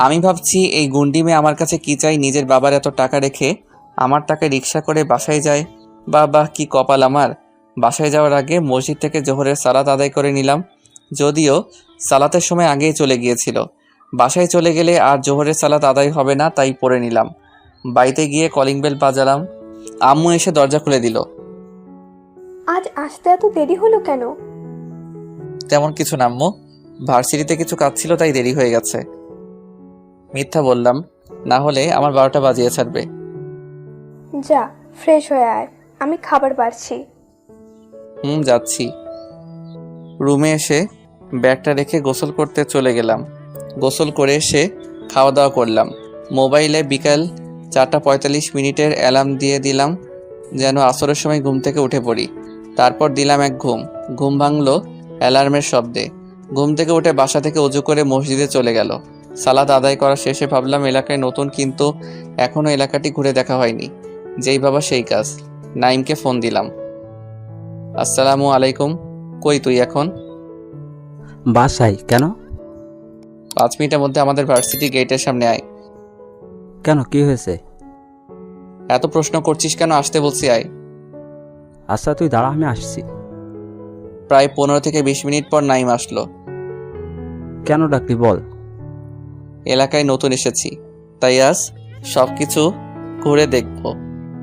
[SPEAKER 2] আমি ভাবছি এই গুন্ডি মেয়ে আমার কাছে কি চাই, নিজের বাবার এত টাকা রেখে আমার টাকা রিকশা করে বাসায় যায়। বাবা, কি কপাল আমার। বাসায় যাওয়ার আগে মসজিদ থেকে জোহরের সালাত আদায় করে নিলাম, যদিও সালাতের সময় আগেই চলে গিয়েছিল। বাসায় চলে গেলে আর জোহরের সালাত আদায় হবে না, তাই পড়ে নিলাম। বাড়িতে গিয়ে কলিং বেল বাজালাম। আম্মু এসে দরজা খুলে দিল।
[SPEAKER 7] আজ আসতে এত দেরি হলো কেন?
[SPEAKER 2] তেমন কিছু না আম্মু, ভার্সিটিতে কিছু কাজ ছিল তাই দেরি হয়ে গেছে। মিথ্যা বললাম, না হলে আমার 12টা বাজিয়ে ছাড়বে।
[SPEAKER 7] যা ফ্রেশ হয়ে আয়, আমি খাবার বাড়ছি।
[SPEAKER 2] যাচ্ছি। রুমে এসে ব্যাগটা রেখে গোসল করতে চলে গেলাম। গোসল করে এসে খাওয়া দাওয়া করলাম। মোবাইলে বিকাল 4:45 অ্যালার্ম দিয়ে দিলাম, যেন আসরের সময় ঘুম থেকে উঠে পড়ি। তারপর দিলাম এক ঘুম ভাঙলো অ্যালার্মের শব্দে। ঘুম থেকে উঠে বাসা থেকে উজু করে মসজিদে চলে গেল। সালাত আদায় করা শেষে ভাবলাম এলাকায় নতুন, কিন্তু এখনও এলাকাটি ঘুরে দেখা হয়নি। যেই ভাবা সেই কাজ। নাইমকে ফোন দিলাম। আসসালামু আলাইকুম, কই তুই এখন?
[SPEAKER 4] বাসায় কেন?
[SPEAKER 2] 5 মিনিটের মধ্যে আমাদের ভার্সিটি গেটের সামনে আয়।
[SPEAKER 4] কেন, কি হয়েছে?
[SPEAKER 2] এত প্রশ্ন করছিস কেন? আসতে বলছি, আয়।
[SPEAKER 4] আচ্ছা তুই দাঁড়া, আমি আসছি।
[SPEAKER 2] প্রায় 15 থেকে 20 মিনিট পর নাইম আসলো।
[SPEAKER 4] কেন ডাকলি বল।
[SPEAKER 2] এলাকায় নতুন এসেছি, তাই আজ সব কিছু ঘুরে দেখব,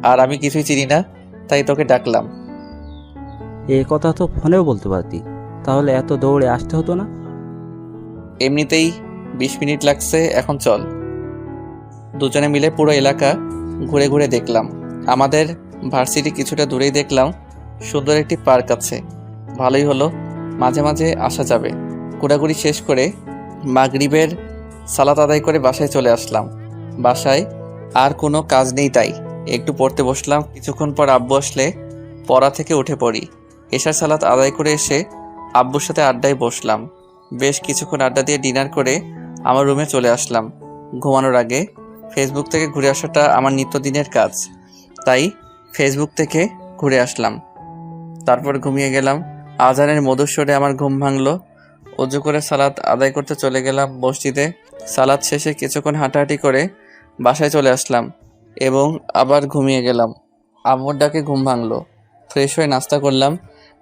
[SPEAKER 2] আর আমি কিছুই চিনি না, তাই তোকে ডাকলাম।
[SPEAKER 4] এই কথা তো ফোনেও বলতে পারতি, তাহলে এত দৌড়ে আসতে হতো না।
[SPEAKER 2] এমনিতেই 20 মিনিট লাগছে, এখন চল। দুজনে মিলে পুরো এলাকা ঘুরে ঘুরে দেখলাম। আমাদের ভার্সিটি কিছুটা দূরেই দেখলাম সুন্দর একটি পার্ক আছে। ভালোই হলো, মাঝে মাঝে আসা যাবে। ঘোরাঘুরি শেষ করে মাগরিবের সালাত আদায় করে বাসায় চলে আসলাম। বাসায় আর কোনো কাজ নেই, তাই একটু পড়তে বসলাম। কিছুক্ষণ পর আব্বু আসলে পড়া থেকে উঠে পড়ি। এশার সালাত আদায় করে এসে আব্বুর সাথে আড্ডায় বসলাম। বেশ কিছুক্ষণ আড্ডা দিয়ে ডিনার করে আমার রুমে চলে আসলাম। ঘুমানোর আগে ফেসবুক থেকে ঘুরে আসাটা আমার নিত্যদিনের কাজ, তাই ফেসবুক থেকে ঘুরে আসলাম। তারপর ঘুমিয়ে গেলাম। আজানের মধুর স্বরে আমার ঘুম ভাঙলো। অজু করে সালাত আদায় করতে চলে গেলাম মসজিদে। সালাত শেষে কিছুক্ষণ হাঁটাহাঁটি করে বাসায় চলে আসলাম এবং আবার ঘুমিয়ে গেলাম। আম্মুর ডাকে ঘুম ভাঙলো। ফ্রেশ হয়ে নাস্তা করলাম।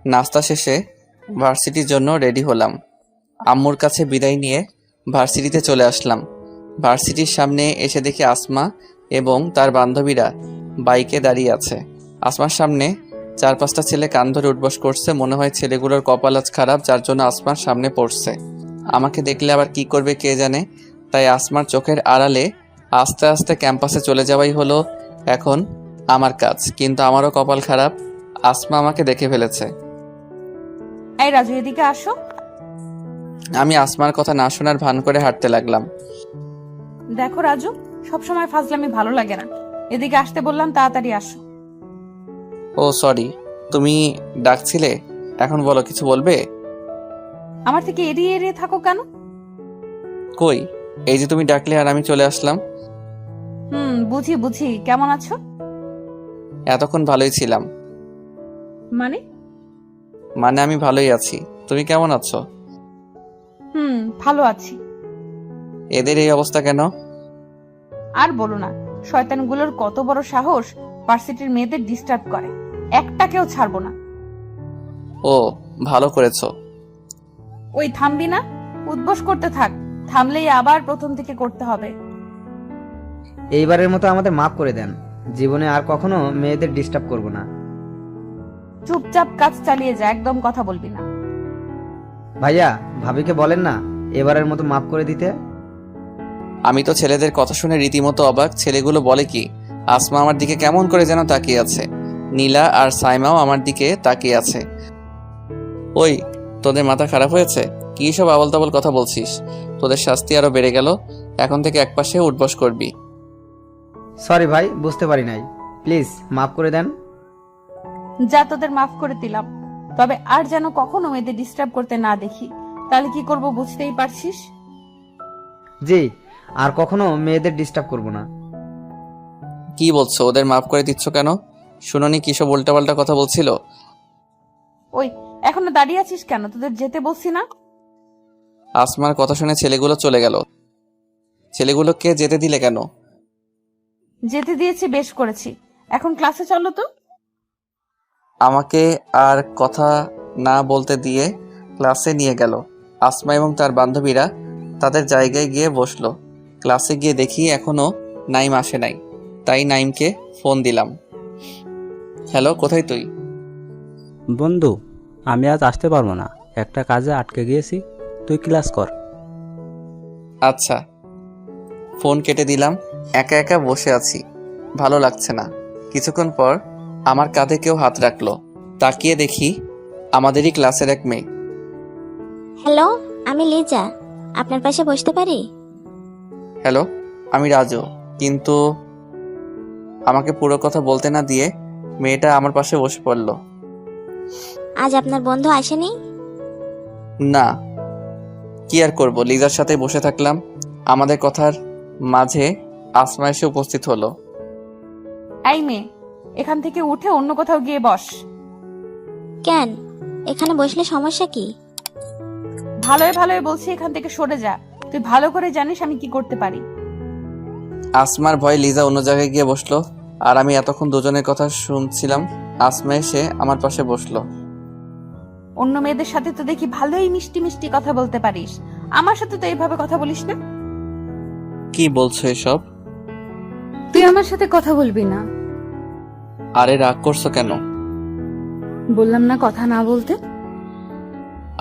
[SPEAKER 2] নাস্তা শেষে ভার্সিটির জন্য রেডি হলাম। আম্মুর কাছে বিদায় নিয়ে ভার্সিটিতে চলে আসলাম। ভার্সিটির সামনে এসে দেখি আসমা এবং তার বান্ধবীরা বাইকে দাঁড়িয়ে আছে। আসমার সামনে 4-5টা ছেলে কান ধরে উঠবস করছে। মনে হয় ছেলেগুলোর কপাল আজ খারাপ, যার জন্য আসমার সামনে পড়ছে। আমাকে দেখলে আবার কি করবে কে জানে, তাই আসমার চোখের আড়ালে আস্তে আস্তে ক্যাম্পাসে চলে যাওয়াই হলো এখন আমার কাজ। কিন্তু আমারও কপাল খারাপ, আসমা আমাকে দেখে ফেলেছে।
[SPEAKER 9] এই রাজু, এদিকে আসো।
[SPEAKER 2] আমি আসমার কথা না শোনার ভান করে হাঁটতে লাগলাম।
[SPEAKER 9] দেখো রাজু, সবসময় ফাজলামি ভালো লাগে না। এদিকে আসতে বললাম, তাড়াতাড়ি আসো।
[SPEAKER 2] ও সরি, তুমি ডাকছিলে? এখন বলো, কিছু বলবে?
[SPEAKER 9] আমার থেকে এড়িয়ে এড়িয়ে থাকো কেন?
[SPEAKER 2] কই, এই যে তুমি ডাকলে আর আমি চলে আসলাম।
[SPEAKER 9] বুঝি বুঝি। কেমন আছো?
[SPEAKER 2] এতক্ষণ ভালোই ছিলাম।
[SPEAKER 9] মানে
[SPEAKER 2] আমি ভালোই আছি। তুমি কেমন আছো?
[SPEAKER 9] ভালো আছি।
[SPEAKER 2] এদের এই অবস্থা কেন?
[SPEAKER 9] আর বলো না, শয়তানগুলোর কত বড় সাহস ভার্সিটির মেয়েদের ডিস্টার্ব করে। একটাকেও ছাড়বো না।
[SPEAKER 2] ও, ভালো করেছো।
[SPEAKER 9] ওই থামবি না? উদ্বোস করতে থাক, থামলেই আবার প্রথম থেকে করতে হবে।
[SPEAKER 5] এইবারের মতো আমাদের মাফ করে দেন। জীবনে আর কখনো মেয়েদের ডিস্টার্ব করব না।
[SPEAKER 9] চুপচাপ কাজ চালিয়ে যা, একদম কথা বলবি না।
[SPEAKER 5] ভাইয়া, ভাবিকে বলেন না এবারের মতো মাফ করে দিতে।
[SPEAKER 2] আমি তো ছেলেদের কথা শুনে রীতিমতো অবাক। ছেলেগুলো বলে কি? আসমা আমার দিকে কেমন করে যেন তাকিয়ে আছে। নীলা আর সাইমাও আমার দিকে তাকিয়ে আছে। ওই, তোদের মাথা খারাপ হয়েছে? কি সব আবল তাবল কথা বলছিস? তোদের শাস্তি আরো বেড়ে গেল। এখন থেকে একপাশে উঠবস করবি।
[SPEAKER 5] সরি ভাই, বুঝতে পারি নাই। প্লিজ মাফ করে দেন।
[SPEAKER 9] যা, তোদের মাফ করে দিলাম, তবে আর যেন কখনো মেয়েদের ডিস্টার্ব করতে না দেখি। তাহলে কি করব বুঝতেই পারছিস।
[SPEAKER 5] জি, আর কখনো মেয়েদের ডিস্টার্ব করব না।
[SPEAKER 2] কি বলছো? ওদের মাফ করে দিচ্ছ কেন? শুনোনি কি সব উল্টাপাল্টা কথা বলছিল?
[SPEAKER 9] ওই, এখনো দাঁড়িয়ে আছিস কেন? তোদের যেতে বলছি না?
[SPEAKER 2] আসমার কথা শুনে ছেলেগুলো চলে গেল। ছেলেগুলোকে যেতে দিলে কেন?
[SPEAKER 9] যেতে দিয়েছি, বেশ করেছি। এখন ক্লাসে চলো তো।
[SPEAKER 2] আমাকে আর কথা না বলতে দিয়ে ক্লাসে নিয়ে গেল। আসমা এবং তার বান্ধবীরা তাদের জায়গায় গিয়ে বসলো। ক্লাসে গিয়ে দেখি এখনো নাইম আসে নাই, তাই নাইমকে ফোন দিলাম। হ্যালো, কোথায় তুই?
[SPEAKER 4] বন্ধু, আমি আজ আসতে পারবো না, একটা কাজে আটকে গিয়েছি। তুই ক্লাস কর।
[SPEAKER 2] আচ্ছা। ফোন কেটে দিলাম। একা একা বসে আছি, ভালো লাগছে না। কিছুক্ষণ পর আমার কাঁধে কেউ হাত রাখলো। তাকিয়ে দেখি আমাদেরই ক্লাসের এক মেয়ে।
[SPEAKER 1] হ্যালো, আমি লিজা, আপনার পাশে বসতে পারি?
[SPEAKER 2] হ্যালো, আমি রাজু। কিন্তু আমাকে পুরো কথা বলতে না দিয়ে মেয়েটা আমার পাশে বসে পড়ল।
[SPEAKER 1] আজ আপনার বন্ধু আসেনি?
[SPEAKER 2] না, কি আর করব, লিজার সাথে বসে থাকলাম। আমাদের কথার মাঝে আসমা এসে উপস্থিত হলো।
[SPEAKER 9] এই মেয়ে, এখান থেকে উঠে অন্য কোথাও গিয়ে বস।
[SPEAKER 11] কেন, এখানে বসলে সমস্যা কি?
[SPEAKER 9] ভালোই ভালোই বলছি, এখান থেকে সরে যা। তুই ভালো করে জানিস আমি কি করতে পারি।
[SPEAKER 2] আসমার ভয়ে লিজা অন্য জায়গায় গিয়ে বসলো, আর আমি এতক্ষণ দুজনের কথা শুনছিলাম। আসমা এসে আমার পাশে বসলো।
[SPEAKER 9] অন্য মেয়েদের সাথে তো দেখি ভালোই মিষ্টি মিষ্টি কথা বলতে পারিস, আমার সাথে তো এইভাবে কথা বলিস না।
[SPEAKER 2] কি বলছো এসব?
[SPEAKER 9] তুই আমার সাথে কথা বলবি না।
[SPEAKER 2] আরে রাগ করছো কেন?
[SPEAKER 9] বললাম না কথা না বলতে।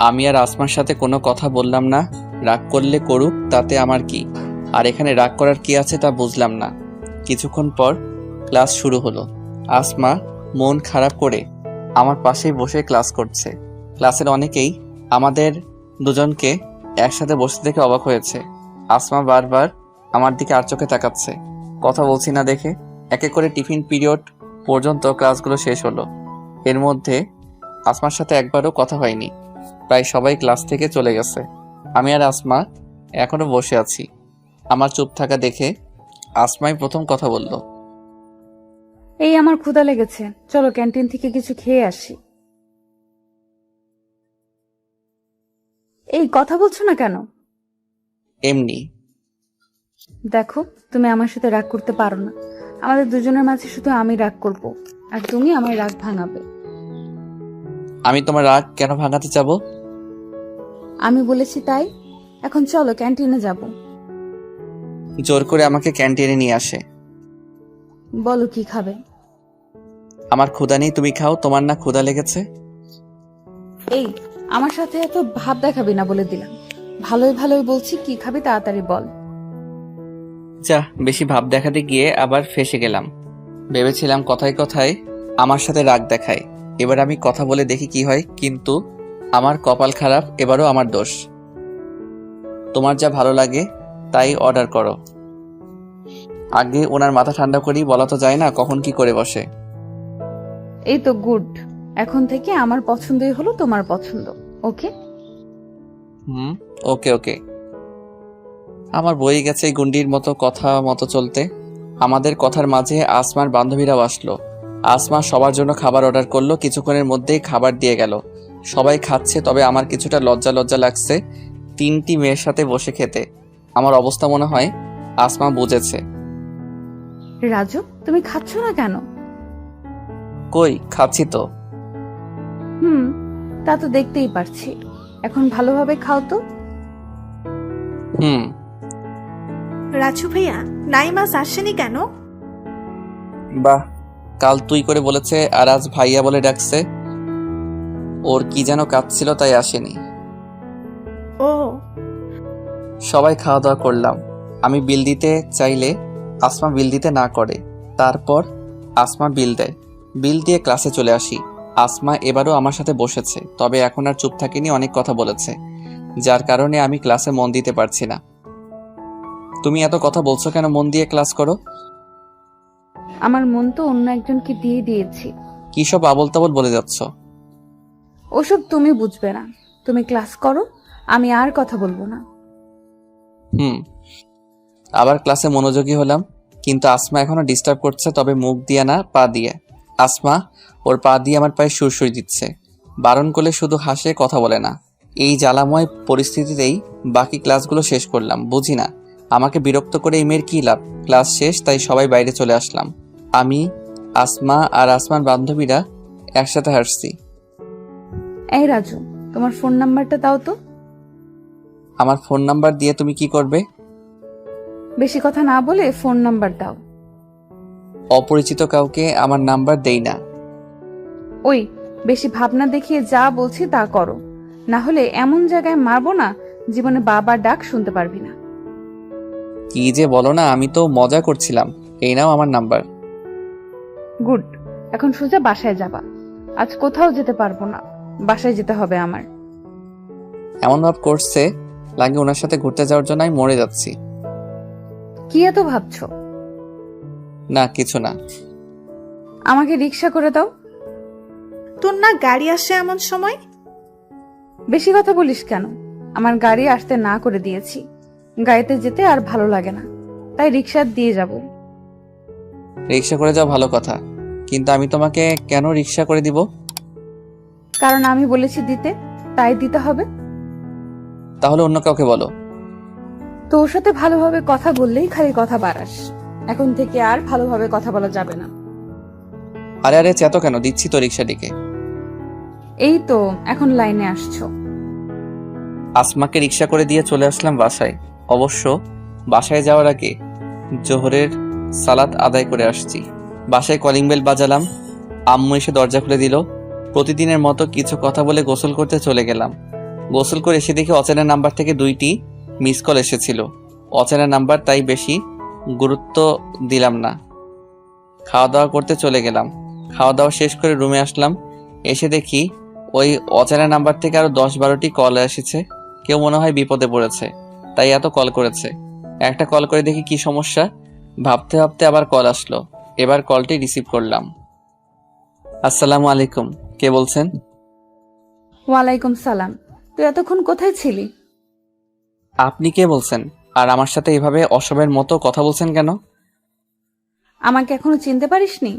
[SPEAKER 2] আমি আর আসমার সাথে কোনো কথা বললাম না। রাগ করলে করুক, তাতে আমার কি? আর এখানে রাগ করার কি আছে তা বুঝলাম না। কিছুক্ষণ পর ক্লাস শুরু হলো। আসমা মন খারাপ করে আমার পাশেই বসে ক্লাস করছে। ক্লাসের অনেকেই আমাদের দুজনকে একসাথে বসে দেখে অবাক হয়েছে। আসমা বারবার আমার দিকে আর চোখে তাকাচ্ছে, কথা বলছি না দেখে। একে করে টিফিন পিরিয়ড পর্যন্ত ক্লাসগুলো শেষ হলো। এর মধ্যে আসমার সাথে একবারও কথা হয়নি। প্রায় সবাই ক্লাস থেকে চলে গেছে। আমি আর আসমা এখনো বসে আছি। আমার চুপ থাকা দেখে আসমাই প্রথম কথা বলল।
[SPEAKER 9] এই আমার ক্ষুধা লেগেছে, চলো ক্যান্টিন থেকে কিছু খেয়ে আসি। এই কথা বলছো না কেন?
[SPEAKER 2] এমনি।
[SPEAKER 9] দেখো, তুমি আমার সাথে রাগ করতে পারো না। আমাদের দুজনের মাঝে শুধু আমি রাগ করব, আর তুমি আমার রাগ ভাঙাবে।
[SPEAKER 2] আমি তোমার রাগ কেন ভাঙাতে যাব?
[SPEAKER 9] আমি বলেছি তাই। এখন চলো ক্যান্টিনে যাব।
[SPEAKER 2] জোর করে আমাকে ক্যান্টিনে নিয়ে আসে।
[SPEAKER 9] বলো কি খাবে?
[SPEAKER 2] আমার ক্ষুধা নেই, তুমি খাও। তোমার না ক্ষুধা লেগেছে?
[SPEAKER 9] এই, আমার সাথে এত ভাব দেখাবি না বলে দিলাম। ভালোই ভালোই বলছি, কি খাবি তাড়াতাড়ি বল।
[SPEAKER 2] যা, বেশি ভাব দেখাতে গিয়ে আবার ফেঁসে গেলাম। ভেবেছিলাম কথায় কথায় আমার সাথে রাগ দেখায়, এবার আমি কথা বলে দেখি কি হয়। কিন্তু আমার কপাল খারাপ, এবারও আমার দোষ। তোমার যা ভালো লাগে তাই অর্ডার করো। আগে ওনার মাথা ঠান্ডা করি, বলা তো যায় না কখন কি করে বসে।
[SPEAKER 9] এই তো গুড। এখন থেকে আমার পছন্দই হলো তোমার পছন্দ। ওকে?
[SPEAKER 2] ওকে ওকে। আমার বয়ে গেছে এই গুন্ডির মতো কথা মতো চলতে। আমাদের কথার মাঝে আসমার বান্ধবীরাও আসলো। আসমা সবার জন্য খাবার অর্ডার করলো। কিছুক্ষণের মধ্যেই খাবার দিয়ে গেল। সবাই খাচ্ছে, তবে আমার কিছুটা লজ্জা লজ্জা লাগছে 3টি মেয়ের সাথে বসে খেতে। আমার অবস্থা মনে হয় আসমা বুঝেছে।
[SPEAKER 9] রাজু, তুমি খাচ্ছ না কেন?
[SPEAKER 2] কই, খাচ্ছি তো।
[SPEAKER 9] তা তো দেখতেই পারছি। এখন ভালোভাবে খাও তো।
[SPEAKER 10] রাজু ভাইয়া, নাইমাস আসেনি কেন?
[SPEAKER 2] বাহ, কাল তুই করে বলেছে আর আজ ভাইয়া বলে ডাকছে। ওর কি যেন কাজ ছিল তাই আসেনি।
[SPEAKER 10] ও,
[SPEAKER 2] সবাই খাওয়া দাওয়া করলাম। আমি বিল দিতে চাইলে আসমা বিল দিতে না করে। তারপর আসমা বিল দেয়। বিল দিয়ে ক্লাসে চলে আসি। আসমা এবারও আমার সাথে বসেছে, তবে এখন আর চুপ থাকেনি, অনেক কথা বলেছে, যার কারণে আমি ক্লাসে মন দিতে পারছি না। তুমি এত কথা বলছো কেন? মন দিয়ে ক্লাস করো।
[SPEAKER 9] আমার মন তো অন্য একজনকে দিয়ে দিয়েছি।
[SPEAKER 2] কি সব আবল তাবল বলে যাচ্ছ?
[SPEAKER 9] ওসব তুমি বুঝবে না। তুমি ক্লাস করো, আমি আর কথা বলবো না।
[SPEAKER 2] আবার ক্লাসে মনোযোগী হলাম, কিন্তু আসমা এখনো ডিস্টার্ব করছে, তবে মুখ দিয়ে না, পা দিয়ে। আসমা ওর পা দিয়ে আমার পায়ে সুরসুরি দিচ্ছে। বারণ করলে শুধু হাসে, কথা বলে না। এই জ্বালাময় পরিস্থিতিতেই বাকি ক্লাসগুলো শেষ করলাম। বুঝি না আমাকে বিরক্ত করে এই মেয়ের কী লাভ। ক্লাস শেষ, তাই সবাই বাইরে চলে আসলাম। আমি, আসমা আর আসমার বান্ধবীরা একসাথে হাসছি।
[SPEAKER 9] এই রাজু, তোমার ফোন নাম্বারটা দাও তো।
[SPEAKER 2] আমার ফোন নাম্বার দিয়ে তুমি কি করবে?
[SPEAKER 9] বেশি কথা না বলে ফোন নাম্বার দাও।
[SPEAKER 2] অপরিচিত কাউকে আমার নাম্বার দেই না।
[SPEAKER 9] ওই, বেশি ভাবনা দেখিয়ে যা বলছি তা করো, না হলে এমন জায়গায় মারবো না জীবনে বাবার ডাক শুনতে পারবি না।
[SPEAKER 2] কি যে বলো না, আমি তো মজা করছিলাম। এই নাও আমার নাম্বার।
[SPEAKER 9] গুড। এখন সোজা বাসায় যাবা। আজ কোথাও যেতে পারবো না, বাসায় যেতে হবে আমার।
[SPEAKER 2] এমন ভাব করছে লাগে ওনার সাথে ঘুরতে যাওয়ার জন্য আমি মরে যাচ্ছি।
[SPEAKER 9] কি এত ভাবছো?
[SPEAKER 2] না, কিছু না।
[SPEAKER 9] আমাকে রিক্সা করে দাও।
[SPEAKER 10] তোর না গাড়ি আসে এমন সময়?
[SPEAKER 9] বেশি কথা বলিস কেন? আমার গাড়ি আসতে না করে দিয়েছি। গাড়িতে যেতে আর ভালো লাগে না, তাই রিক্সা দিয়ে যাব।
[SPEAKER 2] রিক্সা করে যাও ভালো কথা, কিন্তু আমি তোমাকে কেন রিক্সা করে দিব?
[SPEAKER 9] কারণ আমি বলেছি দিতে, তাই দিতে হবে।
[SPEAKER 2] তাহলে অন্য কাউকে বলো।
[SPEAKER 9] তোর সাথে ভালোভাবে কথা বললেই খালি কথা বাড়াস। এখন থেকে আর ভালোভাবে কথা বলা যাবে না।
[SPEAKER 2] আরে আরে চেতো কেন? দিচ্ছি তো রিক্সাটিকে।
[SPEAKER 9] এই তো এখন লাইনে আসছো।
[SPEAKER 2] আসমাকে রিক্সা করে দিয়ে চলে আসলাম বাসায়। অবশ্য বাসায় যাওয়ার আগে জোহরের সালাত আদায় করে আসছি। বাসায় কলিং বেল বাজালাম, আম্মু এসে দরজা খুলে দিল। প্রতিদিনের মতো কিছু কথা বলে গোসল করতে চলে গেলাম। গোসল করে এসে দেখি অচেনা নাম্বার থেকে 2টি মিস কল এসেছিল। অচেনা নাম্বার, তাই বেশি গুরুত্ব দিলাম না। খাওয়া দাওয়া করতে চলে গেলাম। খাওয়া দাওয়া শেষ করে রুমে আসলাম। এসে দেখি ওই অচেনা নাম্বার থেকে আরো 10-12টি কল এসেছে। কেউ মনে হয় বিপদে পড়েছে, তাই এত কল করেছে। একটা কল করে দেখি কি সমস্যা, ভাবতে ভাবতে আবার কল আসলো। এবার কলটি রিসিভ করলাম। আসসালামু আলাইকুম, কে বলছেন?
[SPEAKER 9] ওয়ালাইকুম সালাম। তুই এতক্ষণ কোথায় ছিলি?
[SPEAKER 2] আপনি কে বলছেন? আর আমার সাথে এভাবে অসভ্যের মতো কথা বলছেন কেন?
[SPEAKER 9] আমাকে এখনো চিনতে পারিসনি?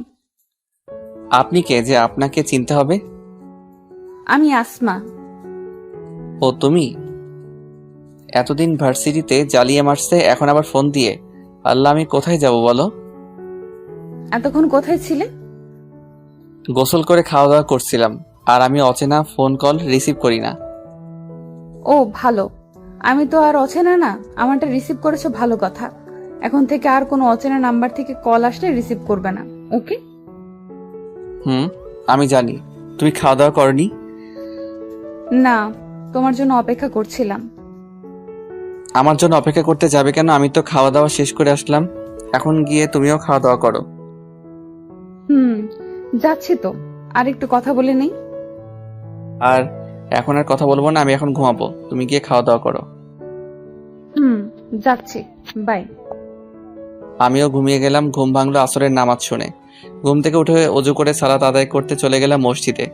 [SPEAKER 2] আপনি কে যে আপনাকে চিনতে হবে?
[SPEAKER 9] আমি আসমা।
[SPEAKER 2] ও তুমি? এতদিন ভার্সিটিতে জ্বালিয়ে মারছে, এখন আবার ফোন দিয়ে। আল্লাহ, আমি কোথায় যাব বলো?
[SPEAKER 9] এতক্ষণ কোথায় ছিলে?
[SPEAKER 2] গোসল করে খাওয়া দাওয়া করছিলাম। আর আমি অচেনা ফোন কল রিসিভ করি না।
[SPEAKER 9] ও ভালো, আমি তো আর অচেনা না। আমারটা রিসিভ করেছো, ভালো কথা। এখন থেকে আর কোনো অচেনা নাম্বার থেকে কল আসলে রিসিভ করবে না, ওকে?
[SPEAKER 2] আমি জানি। তুমি খাওয়া দাওয়া করনি?
[SPEAKER 9] না, তোমার জন্য অপেক্ষা করছিলাম।
[SPEAKER 2] আমার জন্য অপেক্ষা করতে যাবে কেন? আমি তো খাওয়া দাওয়া শেষ করে আসলাম। এখন গিয়ে তুমিও খাওয়া দাওয়া করো।
[SPEAKER 9] যাচ্ছি তো, আর একটু কথা বলে নেই।
[SPEAKER 2] আর এখন আর কথা বলবো না, আমি এখন ঘুমাবো। তুমি গিয়ে খাওয়া দাওয়া করো।
[SPEAKER 9] যাচ্ছি, বাই।
[SPEAKER 2] আমিও ঘুমিয়ে গেলাম। ঘুম ভাঙলো আসরের নামাজ শুনে। ঘুম থেকে উঠে ওযু করে সালাত আদায় করতে চলে গেলাম মসজিদে।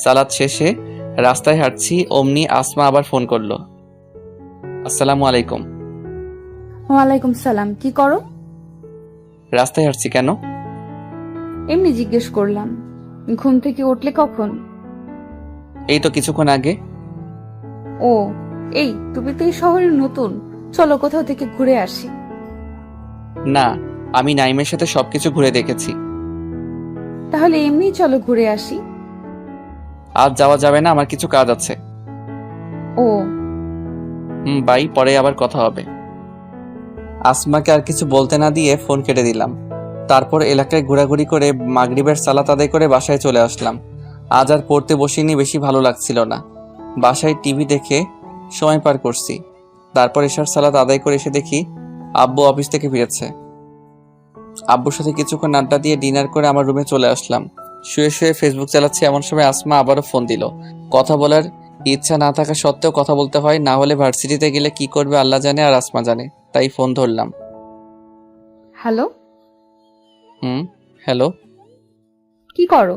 [SPEAKER 2] সালাত শেষে রাস্তায় হাঁটছি, অমনি আসমা আবার ফোন করলো। আসসালামু আলাইকুম।
[SPEAKER 9] ওয়ালাইকুম সালাম। কি করো?
[SPEAKER 2] রাস্তায় হাঁটছি কেন?
[SPEAKER 9] এমনি জিজ্ঞেস করলাম। ঘুম থেকে উঠলে কখন?
[SPEAKER 2] এই তো কিছুক্ষণ আগে।
[SPEAKER 9] ও, এই তুমি তো এই শহরে নতুন, চলো কোথাও থেকে ঘুরে আসি।
[SPEAKER 2] না, আমি নাইমের সাথে সবকিছু ঘুরে দেখেছি।
[SPEAKER 9] তাহলে এমনি চলো ঘুরে আসি।
[SPEAKER 2] আজ যাওয়া যাবে না, আমার কিছু কাজ আছে।
[SPEAKER 9] ও
[SPEAKER 2] বাই, পরে আবার কথা হবে। আসমাকে আর কিছু বলতে না দিয়ে ফোন কেটে দিলাম। তারপর এলাকায় ঘোরাঘুরি করে মাগরিবের সালাত আদায় করে বাসায় চলে আসলাম। আজ আর পড়তে বসিনি, বেশি ভালো লাগছিল না। বাসায় টিভি দেখে সময় পার করছি। তারপর এশার সালাত আদায় করে এসে দেখি আব্বু অফিস থেকে ফিরেছে। আব্বুর সাথে কিছুক্ষণ আড্ডা দিয়ে ডিনার করে আমার রুমে চলে আসলাম। শুয়ে শুয়ে ফেসবুক চালাচ্ছি, এমন সময় আসমা আবারও ফোন দিল। কথা বলার ইচ্ছা না থাকা সত্ত্বেও কথা বলতে হয়, না হলে ভার্সিটিতে গেলে কি করবে আল্লাহ জানে আর আসমা জানে, তাই ফোন ধরলাম।
[SPEAKER 9] হ্যালো।
[SPEAKER 2] হ্যালো।
[SPEAKER 9] কি করো?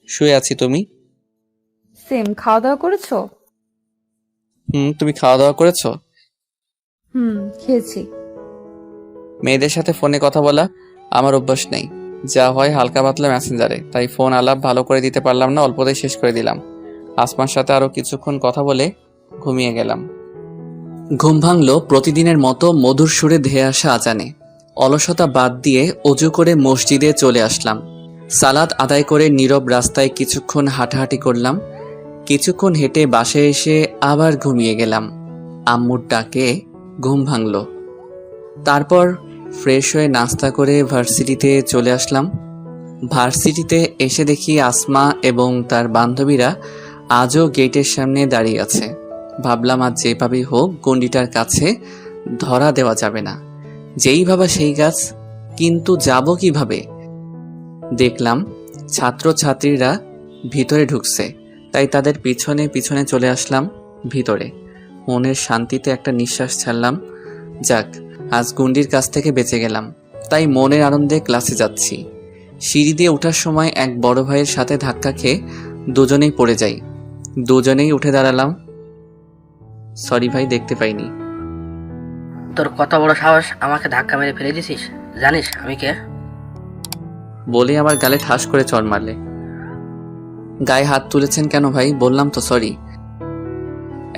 [SPEAKER 2] শুয়ে আছি, তুমি?
[SPEAKER 9] সেম। খাওয়া দাওয়া করেছো?
[SPEAKER 2] তুমি খাওয়া দাওয়া করেছো?
[SPEAKER 9] খেয়েছি।
[SPEAKER 2] মেয়েদের সাথে ফোনে কথা বলা আমার অভ্যাস নেই, যা হয় হালকা পাতলা মেসেঞ্জারে, তাই ফোন আলাপ ভালো করে দিতে পারলাম না, অল্পতেই শেষ করে দিলাম। আসমার সাথে আরো কিছুক্ষণ কথা বলে ঘুমিয়ে গেলাম। ঘুম ভাঙলো প্রতিদিনের মতো মধুর সুরে ধেয়ে আসা আজানে। অলসতা বাদ দিয়ে অজু করে মসজিদে চলে আসলাম। সালাত আদায় করে নীরব রাস্তায় কিছুক্ষণ হাঁটাহাঁটি করলাম। কিছুক্ষণ হেঁটে বাসায় এসে আবার ঘুমিয়ে গেলাম। আম্মুর ডাকে ঘুম ভাঙল। তারপর ফ্রেশ হয়ে নাস্তা করে ভার্সিটিতে চলে আসলাম। ভার্সিটিতে এসে দেখি আসমা এবং তার বান্ধবীরা আজও গেটের সামনে দাঁড়িয়ে আছে। ভাবলাম আজ যেভাবেই হোক গন্ডিটার কাছে ধরা দেওয়া যাবে না। যেই ভাবা সেই গাছ, কিন্তু যাব কিভাবে? দেখলাম ছাত্রছাত্রীরা ভিতরে ঢুকছে, তাই তাদের পিছনে পিছনে চলে আসলাম ভিতরে। মনের শান্তিতে একটা নিঃশ্বাস ছাড়লাম। যাক, আজ গুন্ডির কাছ থেকে বেঁচে গেলাম, তাই মনের আনন্দে ক্লাসে যাচ্ছি। সিঁড়ি দিয়ে ওঠার সময় এক বড় ভাইয়ের সাথে ধাক্কা খেয়ে দুজনেই পড়ে যাই। দুজনেই উঠে দাঁড়ালাম। সরি ভাই, দেখতে পাইনি।
[SPEAKER 6] তোর কত বড় সাহস, আমাকে ধাক্কা মেরে ফেলে দিছিস? জানিস আমি কে?
[SPEAKER 2] বলেই আমার গালে ঠাস করে চড় মারলে। গায়ে হাত তুলেছেন কেন ভাই? বললাম তো সরি।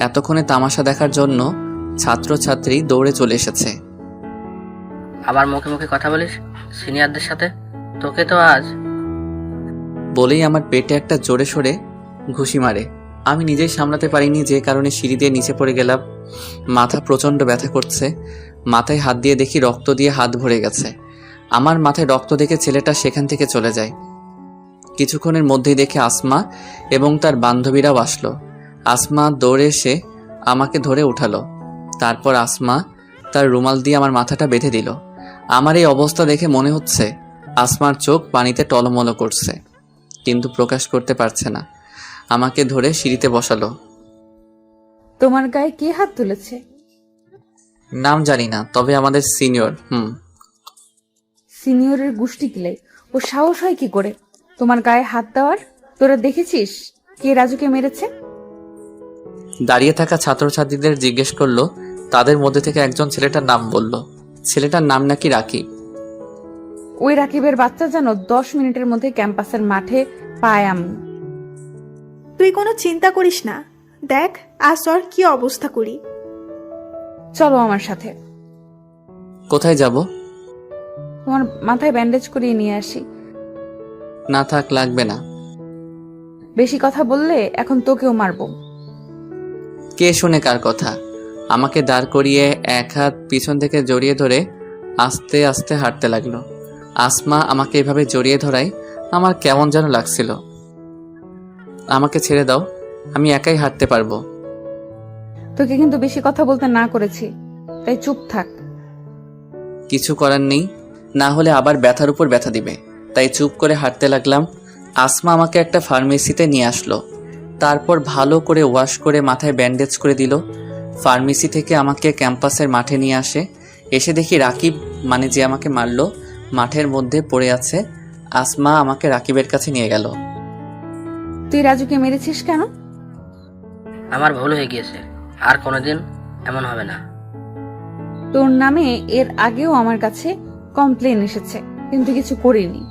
[SPEAKER 2] এতক্ষণে তামাশা দেখার জন্য ছাত্রছাত্রী দৌড়ে চলে এসেছে।
[SPEAKER 6] আবার মুখে মুখে কথা বলিস সিনিয়রদের সাথে, তোকে তো আজ।
[SPEAKER 2] বলেই আমার পেটে একটা জোরে সোরে ঘুষি মারে। আমি নিজেই সামলাতে পারিনি, যে কারণে সিঁড়ি দিয়ে নিচে পড়ে গেলাম। মাথা প্রচণ্ড ব্যথা করছে। মাথায় হাত দিয়ে দেখি রক্ত দিয়ে হাত ভরে গেছে। আমার মাথায় রক্ত দেখে ছেলেটা সেখান থেকে চলে যায়। কিছুক্ষণের মধ্যেই দেখে আসমা এবং তার বান্ধবীরাও আসলো। আসমা দৌড়ে এসে আমাকে ধরে উঠালো। তারপর আসমা তার রুমাল দিয়ে আমার মাথাটা বেঁধে দিল। আমার এই অবস্থা দেখে মনে হচ্ছে আসমার চোখ পানিতে টলমল করছে, কিন্তু প্রকাশ করতে পারছে না। আমাকে ধরে সিঁড়িতে বসালো।
[SPEAKER 9] তোমার গায়ে কে হাত তুলেছে?
[SPEAKER 2] নাম জানি না, তবে আমাদের সিনিয়র।
[SPEAKER 9] সিনিয়রের গুষ্টি কিলে ও সাহস হয় কি করে তোমার গায়ে হাত দেওয়ার? তোরা দেখেছিস কে রাজুকে মেরেছে?
[SPEAKER 2] দাঁড়িয়ে থাকা ছাত্রছাত্রীদের জিজ্ঞেস করলো। তাদের মধ্যে থেকে একজন ছেলেটার নাম বলল। ছেলেটার নাম নাকি রাকিব।
[SPEAKER 9] ওই রাকিবের বাচ্চা যেন 10 মিনিটের মধ্যে ক্যাম্পাসের মাঠে পায় আমি।
[SPEAKER 10] তুই কোনো চিন্তা করিস না, দেখ আজ তোর কি অবস্থা করি।
[SPEAKER 9] চলো আমার সাথে।
[SPEAKER 2] কোথায় যাব?
[SPEAKER 9] তোমার মাথায় ব্যান্ডেজ করিয়ে নিয়ে আসি।
[SPEAKER 2] না থাক, লাগবে না।
[SPEAKER 9] বেশি কথা বললে এখন তোকেও মারবো।
[SPEAKER 2] কে শুনে কার কথা? আমাকে দাঁড় করিয়ে এক হাত পিছন থেকে জড়িয়ে ধরে আস্তে আস্তে হাঁটতে লাগলো। আসমা আমাকে এভাবে জড়িয়ে ধরায় আমার কেমন যেন লাগছিল। আমাকে ছেড়ে দাও, আমি একাই হাঁটতে পারবো।
[SPEAKER 9] তোকে কিন্তু বেশি কথা বলতে না করেছি, তাই চুপ থাক।
[SPEAKER 2] কিছু করার নেই, না হলে আবার ব্যথার উপর ব্যথা দিবে, তাই চুপ করে হাঁটতে লাগলাম। আসমা আমাকে একটা ফার্মেসিতে নিয়ে আসলো। তারপর ভালো করে ওয়াশ করে মাথায় ব্যান্ডেজ করে দিল। ফার্মেসি থেকে আমাকে ক্যাম্পাসের মাঠে নিয়ে আসে। এসে দেখি রাকিব, মানে যে আমাকে মারলো, মাঠের মধ্যে পড়ে আছে। আসমা আমাকে রাকিবের কাছে নিয়ে গেল।
[SPEAKER 9] তুই রাজুকে মেরেছিস কেন?
[SPEAKER 6] আমার ভুল হয়ে গিয়েছে, আর কোনোদিন এমন হবে না।
[SPEAKER 9] তোর নামে এর আগেও আমার কাছে কমপ্লেন এসেছে, কিন্তু কিছু করিনি।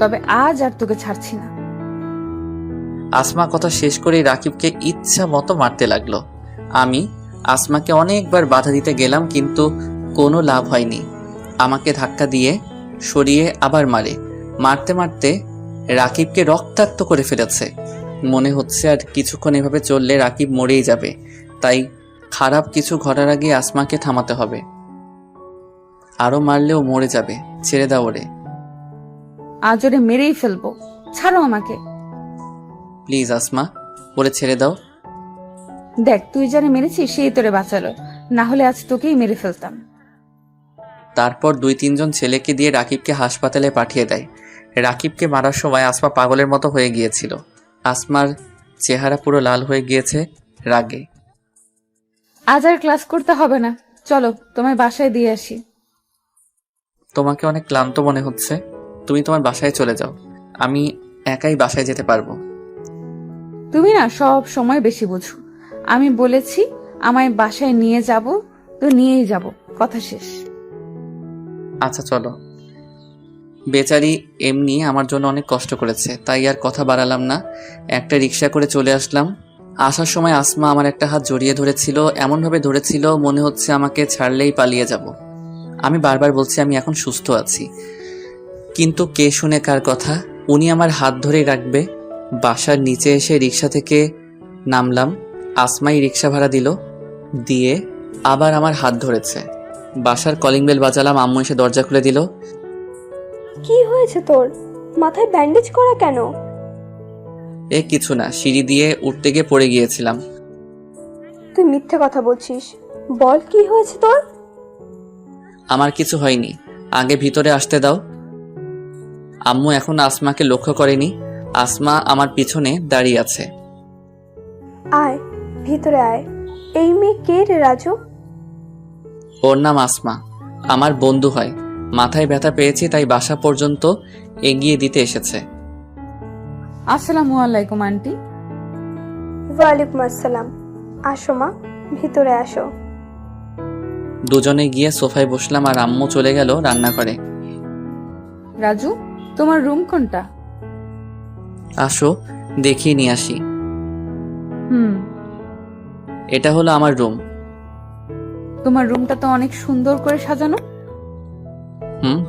[SPEAKER 9] তবে আজ আর তোকে ছাড়ছি না।
[SPEAKER 2] আসমা কথা শেষ করে রাকিবকে ইচ্ছা মতো মারতে লাগলো। আমি আসমাকে অনেকবার বাধা দিতে গেলাম, কিন্তু কোনো লাভ হয়নি। আমাকে ধাক্কা দিয়ে সরিয়ে আবার মারে। মারতে মারতে রাকিবকে রক্তাক্ত করে ফেলেছে। মনে হচ্ছে আর কিছুক্ষণ এভাবে চললে রাকিব মরেই যাবে, তাই খারাপ কিছু ঘটার আগে আসমাকে থামাতে হবে। আরো মারলেও মরে যাবে, ছেড়ে দাও ওরে।
[SPEAKER 9] আজ ওরে মেরেই ফেলবো, ছাড়ো আমাকে।
[SPEAKER 2] প্লিজ আসমা, ওরে ছেড়ে দাও।
[SPEAKER 9] দেখ, তুই যারে মেরেছিস সেই তোরে বাঁচালো, না হলে আজ তোকেই মেরে ফেলতাম।
[SPEAKER 2] তারপর 2-3 জন ছেলেকে দিয়ে রাকিবকে হাসপাতালে পাঠিয়ে দেয়। রাকিবকে মারার সময় আসমা পাগলের মতো হয়ে গিয়েছিল। আসমার চেহারা পুরো লাল হয়ে গিয়েছে রাগে।
[SPEAKER 9] আজ আর ক্লাস করতে হবে না, চলো তোমায় বাসায় দিয়ে আসি।
[SPEAKER 2] তোমাকে অনেক ক্লান্ত মনে হচ্ছে, তুমি তোমার বাসায় চলে যাও, আমি একাই বাসায় যেতে পারবো।
[SPEAKER 9] তুমি না সব সময় বেশি বুঝো। আমি বলেছি আমায় বাসায় নিয়ে যাব, তো নিয়েই যাব, কথা শেষ।
[SPEAKER 2] আচ্ছা চলো। বেচারি এমনি আমার জন্য অনেক কষ্ট করেছে, তাই আর কথা বাড়ালাম না। একটা রিক্সা করে চলে আসলাম। আসার সময় আসমা আমার একটা হাত জড়িয়ে ধরেছিল, এমনভাবে ধরেছিল মনে হচ্ছে আমাকে ছাড়লেই পালিয়ে যাব। আমি বারবার বলছি আমি এখন সুস্থ আছি, কিন্তু কে শুনে কার কথা? উনি আমার হাত ধরেই রাখবে। বাসার নিচে এসে রিক্সা থেকে নামলাম। আসমাই রিক্সা ভাড়া দিল, দিয়ে আবার আমার হাত ধরেছে। বাসার কলিং বেল বাজালাম, আম্মু এসে দরজা খুলে দিল।
[SPEAKER 7] কি হয়েছে তোর? মাথায় ব্যান্ডেজ করা কেন?
[SPEAKER 2] এ কিছু না, সিঁড়ি দিয়ে উঠতে গিয়ে পড়ে গিয়েছিলাম।
[SPEAKER 7] তুই মিথ্যে কথা বলছিস, বল কি হয়েছে তোর?
[SPEAKER 2] আমার কিছু হয়নি, আগে ভিতরে আসতে দাও। আম্মু এখন আসমাকে লক্ষ্য করেনি। আসমা আমার পিছনে দাঁড়িয়ে আছে।
[SPEAKER 7] আয় ভিতরে আয়। এই মেয়ে কে রে রাজু?
[SPEAKER 2] ওর নাম আসমা, আমার বন্ধু হয়। মাথায় ব্যথা পেয়েছি তাই বাসা পর্যন্ত এগিয়ে দিতে এসেছে।
[SPEAKER 9] আসসালামু আলাইকুম আন্টি।
[SPEAKER 7] ওয়ালাইকুম আসসালাম। আসো মা, ভিতরে আসো।
[SPEAKER 2] দুজনে গিয়ে সোফায় বসলাম আর আম্মু চলে গেল রান্না করে।
[SPEAKER 9] রাজু, তোমার রুম কোনটা?
[SPEAKER 2] আসো দেখিয়ে নিয়ে আসি।
[SPEAKER 9] হুম,
[SPEAKER 2] এটা হলো আমার রুম।
[SPEAKER 9] তোমার রুমটা তো অনেক সুন্দর করে সাজানো।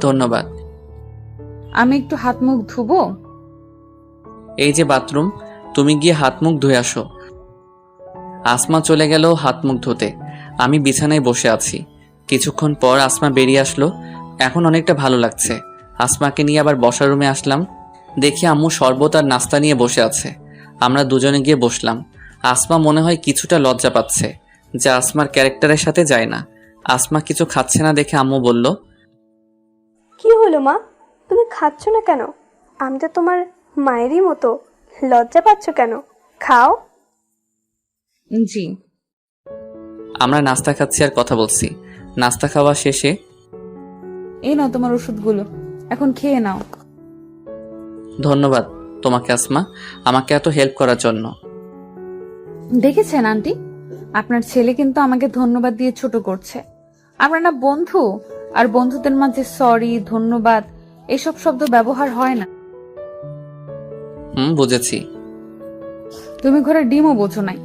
[SPEAKER 2] ধন্যবাদ।
[SPEAKER 9] আমি একটু হাত মুখ ধুবো?
[SPEAKER 2] এই যে বাথরুম, তুমি গিয়ে হাত মুখ ধুয়ে আসো। আসমা চলে গেল হাত মুখ ধুতে। আমি বিছানায় বসে আছি। কিছুক্ষণ পর আসমা বেরিয়ে আসলো। এখন অনেকটা ভালো লাগছে। আসমাকে নিয়ে আবার বসার রুমে আসলাম। দেখি আম্মু শরবত আর নাস্তা নিয়ে বসে আছে। আমরা দুজনে গিয়ে বসলাম। আসমা মনে হয় কিছুটা লজ্জা পাচ্ছে, যা আসমার ক্যারেক্টারের সাথে যায় না। আসমা কিছু খাচ্ছে না দেখে আম্মু বলল,
[SPEAKER 7] কি হলো মা, তুমি খাচ্ছ না কেন? আমি তো তোমার মায়েরই মতো, লজ্জা পাচ্ছ কেন? খাও।
[SPEAKER 9] জি।
[SPEAKER 2] আমরা নাস্তা খাচ্ছি আর কথা বলছি। নাস্তা খাওয়া শেষে,
[SPEAKER 9] এই নাও তোমার ওষুধগুলো, এখন খেয়ে নাও।
[SPEAKER 2] ধন্যবাদ তোমাকে আসমা, আমাকে এত হেল্প করার জন্য।
[SPEAKER 9] দেখেছেন আন্টি, আপনার ছেলে কিন্তু আমাকে ধন্যবাদ দিয়ে ছোট করছে। আমরা না বন্ধু, আর বন্ধুদের মাঝে সরি, ধন্যবাদ এসব শব্দ ব্যবহার হয় না।
[SPEAKER 2] বুঝেছি।
[SPEAKER 9] তুমি ঘরে ডিমও বোঝো নাই।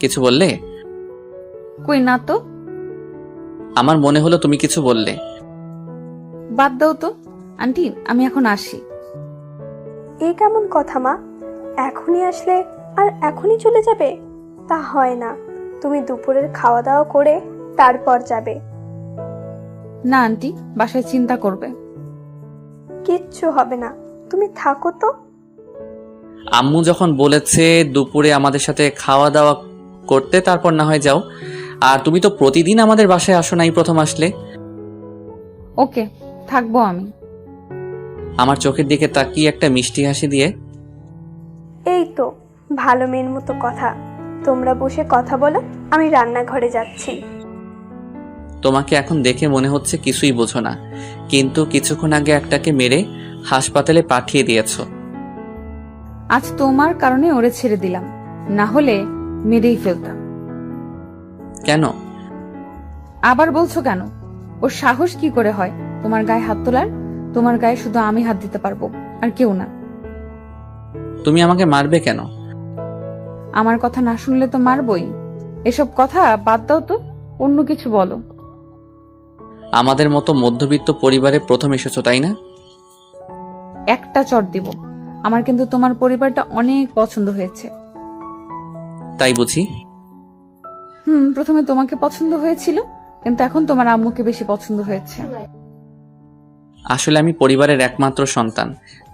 [SPEAKER 2] কিছু বললে?
[SPEAKER 9] কই না তো।
[SPEAKER 2] আমার মনে হলো তুমি কিছু বললে।
[SPEAKER 9] বাদ দাও তো আন্টি, আমি এখন আসি।
[SPEAKER 7] এই কেমন কথা মা, এখনই আসলে আর এখনই চলে যাবে? তা হয় না, তুমি দুপুরের খাওয়া দাওয়া করে তারপর যাবে।
[SPEAKER 9] না আন্টি, বাসায় চিন্তা করবে।
[SPEAKER 7] কিচ্ছু হবে না, তুমি থাকো তো।
[SPEAKER 2] আম্মু যখন বলেছে দুপুরে আমাদের সাথে খাওয়া দাওয়া করতে, তারপর না হয় যাও। আর তুমি তো প্রতিদিন আমাদের বাসায় আসো না, এই প্রথম আসলে।
[SPEAKER 9] ওকে, থাকবো আমি।
[SPEAKER 2] আমার চোখের দিকে তাকিয়ে একটা মিষ্টি হাসি দিয়ে,
[SPEAKER 7] এই তো ভালো মেয়ের মতো কথা। তোমরা বসে কথা বলো, আমি রান্নাঘরে যাচ্ছি।
[SPEAKER 2] তোমাকে এখন দেখে মনে হচ্ছে কিছুই বোঝো না, কিন্তু কিছুক্ষণ আগে একটাকে মেরে হাসপাতালে পাঠিয়ে দিয়েছো।
[SPEAKER 9] আজ তোমার কারণে ওরে ছেড়ে দিলাম, না হলে মেরেই ফেলতাম।
[SPEAKER 2] কেন?
[SPEAKER 9] আবার বলছো কেন? ওর সাহস কি করে হয় তোমার গায়ে হাত তোলার? তোমার গায়ে শুধু আমি হাত দিতে পারবো, আর কেউ না।
[SPEAKER 2] তুমি আমাকে মারবে কেন?
[SPEAKER 9] আমার কথা না শুনলে তো মারবই। এসব কথা বাদ দাও তো, অন্য কিছু বলো।
[SPEAKER 2] আমাদের মতো মধ্যবিত্ত পরিবারে প্রথম এসেছো, তাই না?
[SPEAKER 9] একটা চট দিব। আমার কিন্তু তোমার পরিবারটা অনেক পছন্দ হয়েছে।
[SPEAKER 2] তাই বুঝি?
[SPEAKER 9] প্রথমে তোমাকে পছন্দ হয়েছিল, কিন্তু এখন তোমার আম্মুকে বেশি পছন্দ হয়েছে।
[SPEAKER 2] আসলে আমি পরিবারের একমাত্র সন্তান,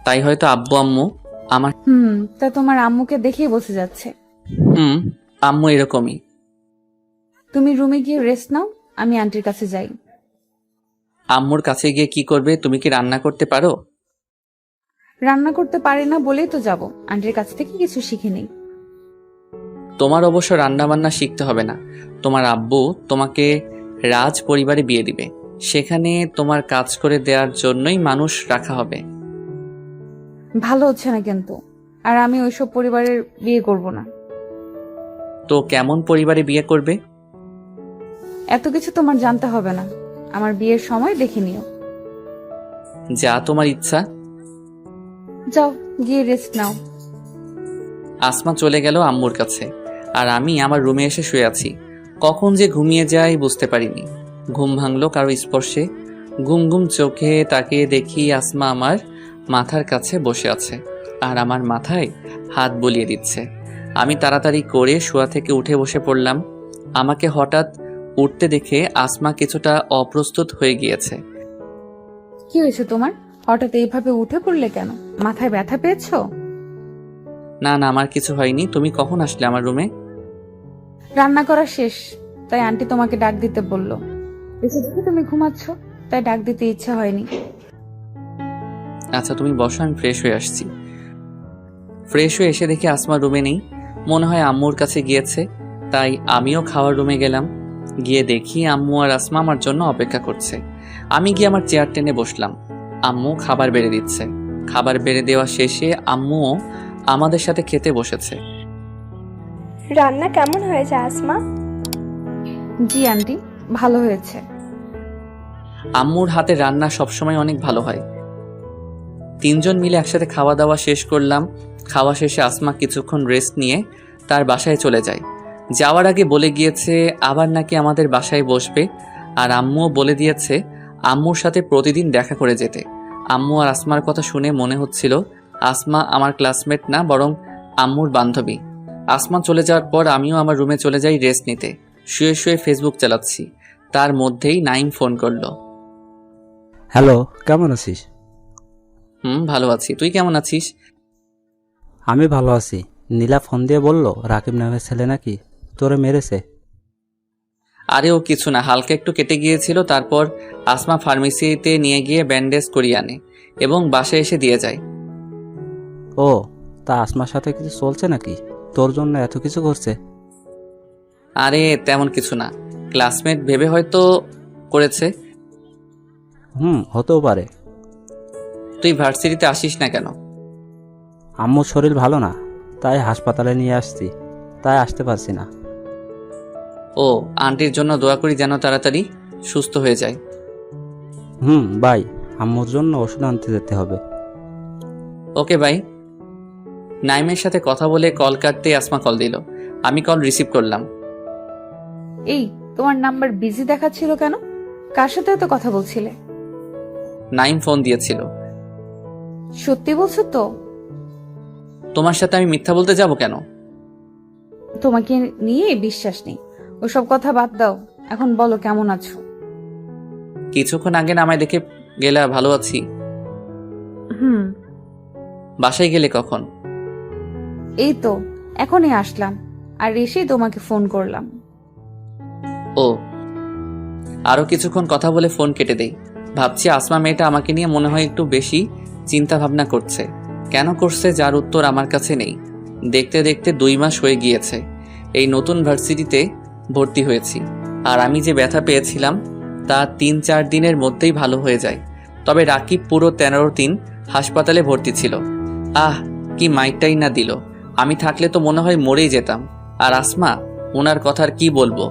[SPEAKER 2] তাই হয়তো আব্বু আম্মু আমার।
[SPEAKER 9] তা তোমার আম্মুকে দেখেই বোঝা যাচ্ছে।
[SPEAKER 2] আম্মু এরকমই।
[SPEAKER 9] তুমি রুমে গিয়ে রেস্ট নাও, আমি আন্টির কাছে যাই।
[SPEAKER 2] আম্মুর কাছে গিয়ে কি করবে? তুমি কি রান্না করতে পারো?
[SPEAKER 9] রান্না করতে পারি না বলেই তো যাব, আন্টির কাছ থেকে কিছু শিখে নেই।
[SPEAKER 2] তোমার অবশ্য রান্না বান্না শিখতে হবে না। তোমার আব্বু তোমাকে রাজ পরিবারে বিয়ে দিবে, সেখানে তোমার কাজ করে দেওয়ার জন্যই মানুষ রাখা হবে।
[SPEAKER 9] ভালো হচ্ছে না কিন্তু, আর আমি ওইসব পরিবারের বিয়ে করব না।
[SPEAKER 2] তো কেমন পরিবারে বিয়ে করবে?
[SPEAKER 9] এত কিছু তোমার জানতে হবে না, আমার বিয়ের সময় দেখে নিও।
[SPEAKER 2] যা তোমার ইচ্ছা।
[SPEAKER 9] যাও গিয়ে রেস্ট নাও।
[SPEAKER 2] আসমা চলে গেল আম্মুর কাছে, আর আমি আমার রুমে এসে শুয়ে আছি। কখন যে ঘুমিয়ে যাই বুঝতে পারিনি। ঘুম ভাঙলো কারো স্পর্শে। ঘুম ঘুম চোখে তাকিয়ে দেখি আসমা আমার মাথার কাছে বসে আছে, আর আমার মাথায় হাত বুলিয়ে দিচ্ছে। আমি তাড়াতাড়ি করে শোয়া থেকে উঠে বসে পড়লাম। আমাকে হঠাৎ উঠতে দেখে আসমা কিছুটা অপ্রস্তুত হয়ে গিয়েছে।
[SPEAKER 9] কি হয়েছে তোমার? হঠাৎ এইভাবে উঠে পড়লে কেন? মাথায় ব্যথা পেয়েছো?
[SPEAKER 2] না না, আমার কিছু হয়নি। তুমি কখন আসলে আমার রুমে?
[SPEAKER 9] রান্না করা শেষ, তাই আন্টি তোমাকে ডাক দিতে বলল। এসে দেখে তুমি ঘুমাচ্ছ, তাই ডাক দিতে ইচ্ছা হয়নি।
[SPEAKER 2] আচ্ছা তুমি বসো, আমি ফ্রেশ হয়ে আসছি। ফ্রেশ হয়ে এসে দেখি আসমা রুমে নেই, মনে হয় আম্মুর কাছে গিয়েছে। তাই আমিও খাওয়ার রুমে গেলাম। গিয়ে দেখি আম্মু আর আসমা আমার জন্য অপেক্ষা করছে। আমি গিয়ে আমার চেয়ার টেনে বসলাম। আম্মু খাবার বেড়ে দিচ্ছে। খাবার বেড়ে দেওয়া শেষে আম্মুও আমাদের সাথে খেতে বসেছে।
[SPEAKER 7] রান্না কেমন হয়েছে আসমা?
[SPEAKER 9] জি আন্টি, ভালো হয়েছে।
[SPEAKER 2] আম্মুর হাতে রান্না সবসময় অনেক ভালো হয়। তিনজন মিলে একসাথে খাওয়া দাওয়া শেষ করলাম। খাওয়া শেষে আসমা কিছুক্ষণ রেস্ট নিয়ে তার বাসায় চলে যায়। যাওয়ার আগে বলে গিয়েছে আবার নাকি আমাদের বাসায় বসবে, আর আম্মুও বলে দিয়েছে আম্মুর সাথে প্রতিদিন দেখা করে যেতে। আম্মু আর আসমার কথা শুনে মনে হচ্ছিল আসমা আমার ক্লাসমেট না, বরং আম্মুর বান্ধবী। আসমা চলে যাওয়ার পর আমিও আমার রুমে চলে যাই রেস্ট নিতে। শুয়ে শুয়ে ফেসবুক চালাচ্ছি, তার মধ্যেই নাইম ফোন করলো।
[SPEAKER 4] হ্যালো, কেমন আছিস?
[SPEAKER 2] ভালো আছি, তুই কেমন আছিস?
[SPEAKER 4] আমি ভালো আছি। নীলা ফোন দিয়ে বলল রাকিব নামের ছেলে নাকি তোরে মেরেছে।
[SPEAKER 2] আরে ও কিছু না, হালকা একটু কেটে গিয়েছিল। তারপর আসমা ফার্মেসিতে নিয়ে গিয়ে ব্যান্ডেজ করিয়ে আনে এবং বাসায় এসে দিয়ে যায়।
[SPEAKER 4] ও, তা আসমার সাথে কিছু চলছে নাকি? তোর জন্য এত কিছু করছে?
[SPEAKER 2] আরে তেমন কিছু না, ক্লাসমেট ভেবে হয়তো করেছে।
[SPEAKER 4] হতেও পারে।
[SPEAKER 2] তুই ভার্সিটিতে আসিস না কেন?
[SPEAKER 4] আম্মুর শরীর ভালো না, তাই হাসপাতালে নিয়ে আসছি, তাই আসতে পারছি না।
[SPEAKER 2] ও, আন্টির জন্য দোয়া করি যেন তাড়াতাড়ি সুস্থ হয়ে যায়।
[SPEAKER 4] বাই, আম্মুর জন্য ওষুধ আনতে যেতে হবে।
[SPEAKER 2] Okay bye. নাইমের সাথে কথা বলে কল কাটতে আসমা কল দিল। আমি কল রিসিভ করলাম।
[SPEAKER 9] এই, তোমার নাম্বার বিজি দেখাচ্ছিল কেন? কার সাথে এত কথা বলছিলে?
[SPEAKER 2] নাইম ফোন দিয়েছিল।
[SPEAKER 9] সত্যি বলছো তো?
[SPEAKER 2] তোমার সাথে আমি মিথ্যা বলতে যাব কেন?
[SPEAKER 9] তোমাকে নিয়ে বিশ্বাস নেই। ওসব কথা বাদ দাও, এখন বলো কেমন আছো?
[SPEAKER 2] কিছুক্ষণ আগে না আমায় দেখে গেলা ভালো আছি। বাসায় গেলে কখন?
[SPEAKER 9] এই তো এখনই আসলাম, আর এসেই তোমাকে ফোন করলাম।
[SPEAKER 2] ও, আরো কিছুক্ষণ কথা বলে ফোন কেটে দেই। ভাবছি আসমা মেয়েটা আমাকে নিয়ে মনে হয় একটু বেশি চিন্তা ভাবনা করছে। কেন করছে যার উত্তর আমার কাছে নেই। দেখতে দেখতে 2 মাস হয়ে গিয়েছে এই নতুন ভার্সিটিতে ভর্তি হয়েছি, আর আমি যে ব্যথা পেয়েছিলাম তা 3-4 দিনের মধ্যেই ভালো হয়ে যায়। তবে রাকিব পুরো 13 দিন হাসপাতালে ভর্তি ছিল। কি মাইকটাই না দিল। আমি থাকলে তো মনে হয় মরেই যেতাম। আর আসমা, ওনার কথা আর কি বলবো,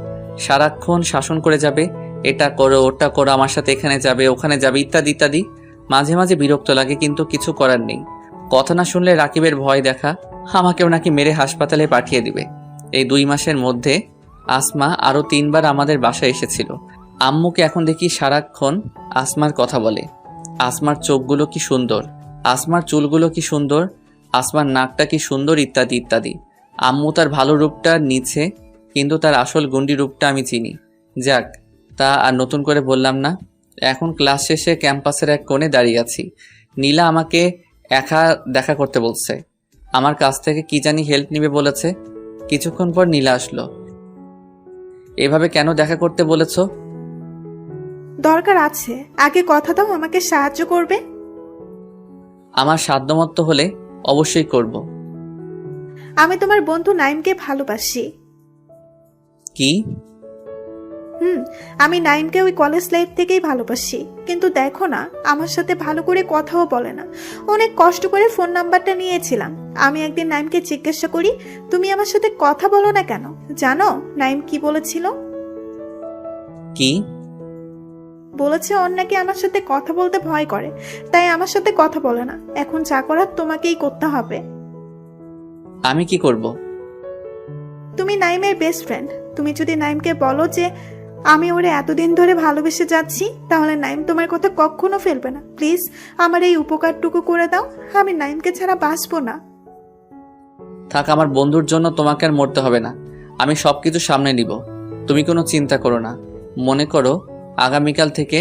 [SPEAKER 2] সারাক্ষণ শাসন করে যাবে, এটা করো ওটা করো, আমার সাথে এখানে যাবে ওখানে যাবে ইত্যাদি ইত্যাদি। মাঝে মাঝে বিরক্ত লাগে, কিন্তু কিছু করার নেই। কথা না শুনলে রাকিবের ভয় দেখা আমাকেও নাকি মেরে হাসপাতালে পাঠিয়ে দিবে। এই 2 মাসের মধ্যে আসমা আরো 3 বার আমাদের বাসায় এসেছিল। আম্মুকে এখন দেখি সারাক্ষণ আসমার কথা বলে। আসমার চোখগুলো কি সুন্দর, আসমার চুলগুলো কি সুন্দর, আসমার নাকটা কি সুন্দর ইত্যাদি ইত্যাদি। আম্মু তার ভালো রূপটা নিচ্ছে, কিন্তু তার আসল গুন্ডি রূপটা আমি চিনি। যাক, তা আর নতুন করে বললাম না। এখন ক্লাস শেষে ক্যাম্পাসের এক কোণে দাঁড়িয়ে আছি। নীলা আমাকে একা দেখা করতে বলছে। আমার কাছ থেকে কি জানি হেল্প নিবে বলেছে। কিছুক্ষণ পর নীলা আসলো। এভাবে কেন দেখা করতে বলেছো?
[SPEAKER 10] দরকার আছে, আগে কথা দাও আমাকে সাহায্য করবে।
[SPEAKER 2] আমার সাধ্যমতো হলে অবশ্যই করব।
[SPEAKER 10] আমি তোমার বন্ধু নাইমকে ভালোবাসি।
[SPEAKER 2] কি?
[SPEAKER 10] আমি নাইমকে ওই কলেজ লাইফ থেকেই ভালোবাসি, কিন্তু দেখো না, আমার সাথে ভালো করে কথাও বলে না। অনেক কষ্ট করে ফোন নাম্বারটা নিয়েছিলাম। আমি একদিন নাইমকে জিজ্ঞাসা করি, তুমি আমার সাথে কথা বলো না কেন? জানো নাইম কি বলেছিল?
[SPEAKER 2] কি
[SPEAKER 10] বলেছে ওর নাকি আমার সাথে কথা বলতে ভয় করে, তাই আমার সাথে কথা বলে না। এখন যা করার তোমাকেই করতে হবে।
[SPEAKER 2] আমি কি করব?
[SPEAKER 10] তুমি নাইমের বেস্ট ফ্রেন্ড। তুমি যদি নাইমকে বলো যে আমি ওরে এতদিন ধরে ভালোবেসে যাচ্ছি, তাহলে নাইম তোমার কথা কখনো ফেলবে না। প্লিজ আমার এই উপকারটুকু করে দাও, আমি নাইমকে ছাড়া বাঁচবো না।
[SPEAKER 2] থাক, আমার বন্ধুর জন্য তোমাকে আর মরতে হবে না। আমি সবকিছু সামনে নিব, তুমি কোনো চিন্তা করো না। মনে করো আগামীকাল থেকে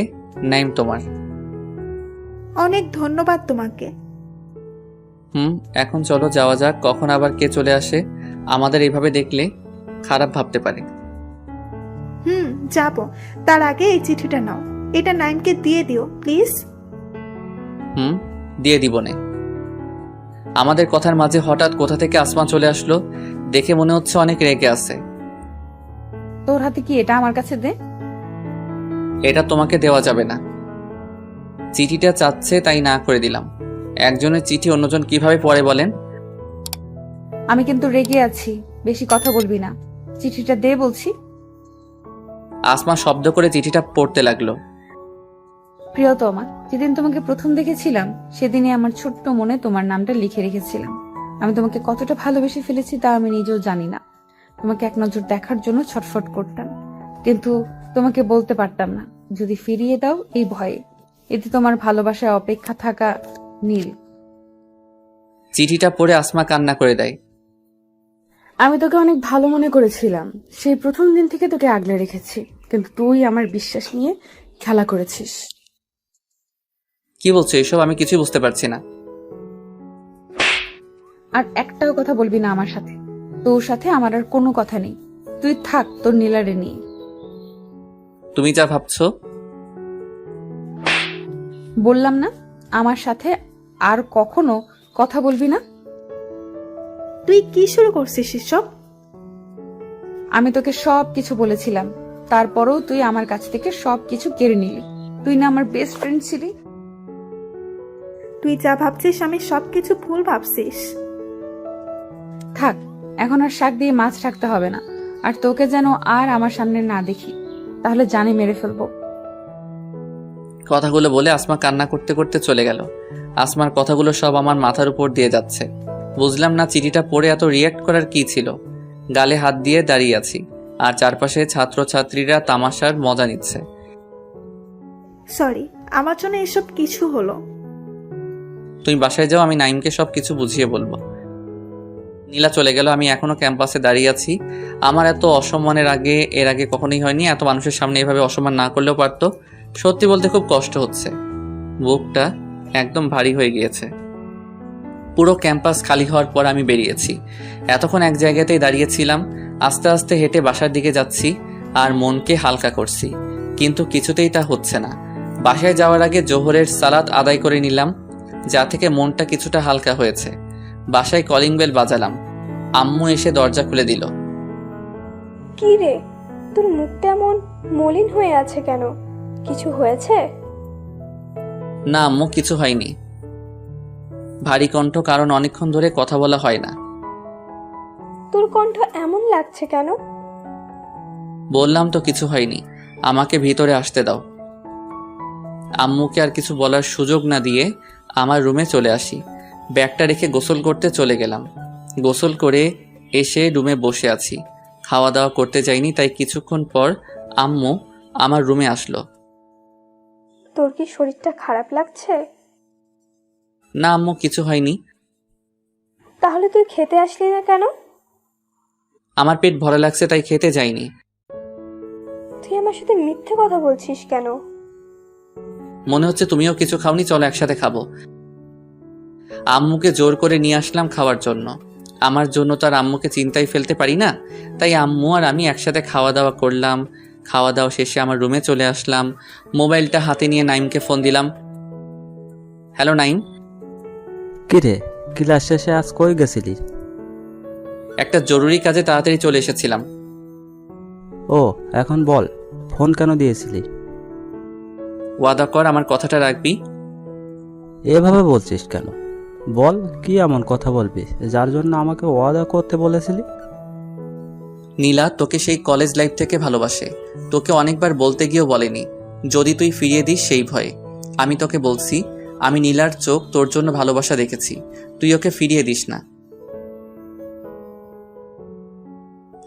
[SPEAKER 2] নাইম তোমার।
[SPEAKER 10] অনেক ধন্যবাদ তোমাকে।
[SPEAKER 2] এখন চলো যাওয়া যাক। কখন আবার কে চলে আসে আমাদের এইভাবে দেখলে খারাপ ভাবতে পারে।
[SPEAKER 10] যাবো, তার আগে এই চিঠিটা নাও, এটা নাইমকে দিয়ে দিও প্লিজ।
[SPEAKER 2] দিয়ে দিব নে। আমাদের কথার মাঝে হঠাৎ কোথা থেকে আসমান চলে আসলো, দেখে মনে হচ্ছে অনেক রেগে আছে।
[SPEAKER 9] তোর হাতে কি এটা? আমার কাছে দে।
[SPEAKER 2] এটা তোমাকে দেওয়া যাবে না। চিঠিটা চাচ্ছে তাই না করে দিলাম। একজনের চিঠি অন্যজন কিভাবে পড়ে বলেন?
[SPEAKER 9] আমি কিন্তু রেগে আছি, বেশি কথা বলবি না। চিঠিটা দে বলছি।
[SPEAKER 2] আসমা শব্দ করে চিঠিটা পড়তে লাগলো।
[SPEAKER 9] প্রিয়তমা, যেদিন তোমাকে প্রথম দেখেছিলাম সেদিনই আমার ছোট্ট মনে তোমার নামটা লিখে রেখেছিলাম। আমি তোমাকে কতটা ভালোবেসে ফেলেছি তা আমি নিজেও জানি না। তোমাকে এক নজর দেখার জন্য ছটফট করতাম, কিন্তু তোমাকে বলতে পারতাম না। যদি ফিরিয়ে দাও এই ভয়ে, এতে তোমার ভালোবাসায় অপেক্ষা থাকা নীল।
[SPEAKER 2] চিঠিটা পড়ে আসমা কান্না করে দেয়।
[SPEAKER 9] আমি তোকে অনেক ভালো মনে করেছিলাম, সেই প্রথম দিন থেকে তোকে আগলে রেখেছি, কিন্তু তুই আমার বিশ্বাস নিয়ে খেলা করেছিস।
[SPEAKER 2] কি বলছো এসব? আমি কিছুই বুঝতে পারছি না।
[SPEAKER 9] আর একটাও কথা বলবি না আমার সাথে। তোর সাথে আমার আর কোনো কথা নেই। তুই থাক তোর নীলারে নিয়ে।
[SPEAKER 2] তুমি যা ভাবছো।
[SPEAKER 9] বললাম না, আমার সাথে আর কখনো কথা বলবি না।
[SPEAKER 10] তুই কি শুরু করছিস এসব?
[SPEAKER 9] আমি তোকে সব কিছু বলেছিলাম, তারপরেও তুই আমার কাছ থেকে সব কিছু কেড়ে নিলি। তুই না আমার বেস্ট ফ্রেন্ড ছিলি।
[SPEAKER 10] তুই যা ভাবছিস আমি সবকিছু ভুল ভাবছিস।
[SPEAKER 9] থাক, এখন আর শাক দিয়ে মাছ রাখতে হবে না। আর তোকে যেন আর আমার সামনে না দেখি, তাহলে জানে মেরে ফেলবো।
[SPEAKER 2] কথাগুলো বলে আসমা কান্না করতে করতে চলে গেল। আসমার কথাগুলো সব আমার মাথার উপর দিয়ে যাচ্ছে। বুঝলাম না চিঠিটা পড়ে এত রিয়্যাক্ট করার কি ছিল। গালে হাত দিয়ে দাঁড়িয়ে আছি, আর চারপাশে ছাত্রছাত্রীরা তামাশার মজা নিচ্ছে।
[SPEAKER 10] সরি, আমার জন্য এসব কিছু হলো।
[SPEAKER 2] তুমি বাসায় যাও, আমি নাইমকে সব কিছু বুঝিয়ে বলবো। নীলা চলে গেল। আমি এখনো ক্যাম্পাসে দাঁড়িয়ে আছি। আমার এত অসম্মানের এর আগে কখনোই হয়নি। এত মানুষের সামনে এভাবে অসম্মান না করলেও পারতো। সত্যি বলতে খুব কষ্ট হচ্ছে, বুকটা একদম ভারী হয়ে গিয়েছে। পুরো ক্যাম্পাস খালি হওয়ার পর আমি বেরিয়েছি। এতক্ষণ এক জায়গাতেই দাঁড়িয়েছিলাম। আস্তে আস্তে হেঁটে বাসার দিকে যাচ্ছি আর মনকে হালকা করছি, কিন্তু কিছুতেই তা হচ্ছে না। বাসায় যাওয়ার আগে জোহরের সালাত আদায় করে নিলাম, যা থেকে মনটা কিছুটা হালকা হয়েছে। বাসায় কলিং বেল বাজালাম। আম্মু এসে দরজা খুলে দিল।
[SPEAKER 7] কি রে, তোর মুখটা এমন মলিন হয়ে আছে কেন? কিছু হয়েছে?
[SPEAKER 2] না আম্মু, কিছু হয়নি। ভারী কণ্ঠ, কারণ অনেকক্ষণ ধরে কথা বলা হয় না।
[SPEAKER 7] তোর কণ্ঠ এমন লাগছে কেন?
[SPEAKER 2] বললাম তো কিছু হয়নি, আমাকে ভিতরে আসতে দাও। আম্মুকে আর কিছু বলার সুযোগ না দিয়ে আমার রুমে চলে আসি। ব্যাগটা রেখে গোসল করতে চলে গেলাম। গোসল করে এসে রুমে বসে আছি, খাওয়া দাওয়া করতে যাইনি, তাই কিছুক্ষণ পর আম্মু আমার রুমে আসলো।
[SPEAKER 7] তোর কি শরীরটা খারাপ লাগছে?
[SPEAKER 2] না আম্মু, কিছু হয়নি।
[SPEAKER 7] তাহলে তুই খেতে আসলি না কেন?
[SPEAKER 2] আমার পেট ভরা লাগছে, তাই খেতে যাইনি।
[SPEAKER 7] তুই আমার সাথে মিথ্যে কথা বলছিস কেন?
[SPEAKER 2] মনে হচ্ছে তুমিও কিছু খাওনি, চলো একসাথে খাবো। আম্মুকে জোর করে নিয়ে আসলাম খাওয়ার জন্য। আমার জন্য তো আর আম্মুকে চিন্তায় ফেলতে পারি না, তাই আম্মু আর আমি একসাথে খাওয়া দাওয়া করলাম। খাওয়া দাওয়া শেষে আমার রুমে চলে আসলাম। মোবাইলটা হাতে নিয়ে নাইমকে ফোন দিলাম। হ্যালো নাইম।
[SPEAKER 4] কিরে, ক্লাস শেষে আজ কই গেছিলি?
[SPEAKER 2] একটা জরুরি কাজে তাড়াতাড়ি চলে এসেছিলাম।
[SPEAKER 4] ও, এখন বল, ফোন কেন দিয়েছিলি?
[SPEAKER 2] ওয়াদা কর আমার কথাটা রাখবি।
[SPEAKER 4] এভাবে বলছিস কেন? বল, কি এমন কথা বলবি যার জন্য আমাকে ওয়াদা করতে বলেছিলি?
[SPEAKER 2] নীলা তোকে সেই কলেজ লাইফ থেকে ভালোবাসে। তোকে অনেকবার বলতে গিয়েও বলেনি, যদি তুই ফিরিয়ে দিস সেই ভয়ে। আমি তোকে বলছি, আমি নীলার চোখ তোর জন্য ভালোবাসা দেখেছি, তুই ওকে ফিরিয়ে দিস না।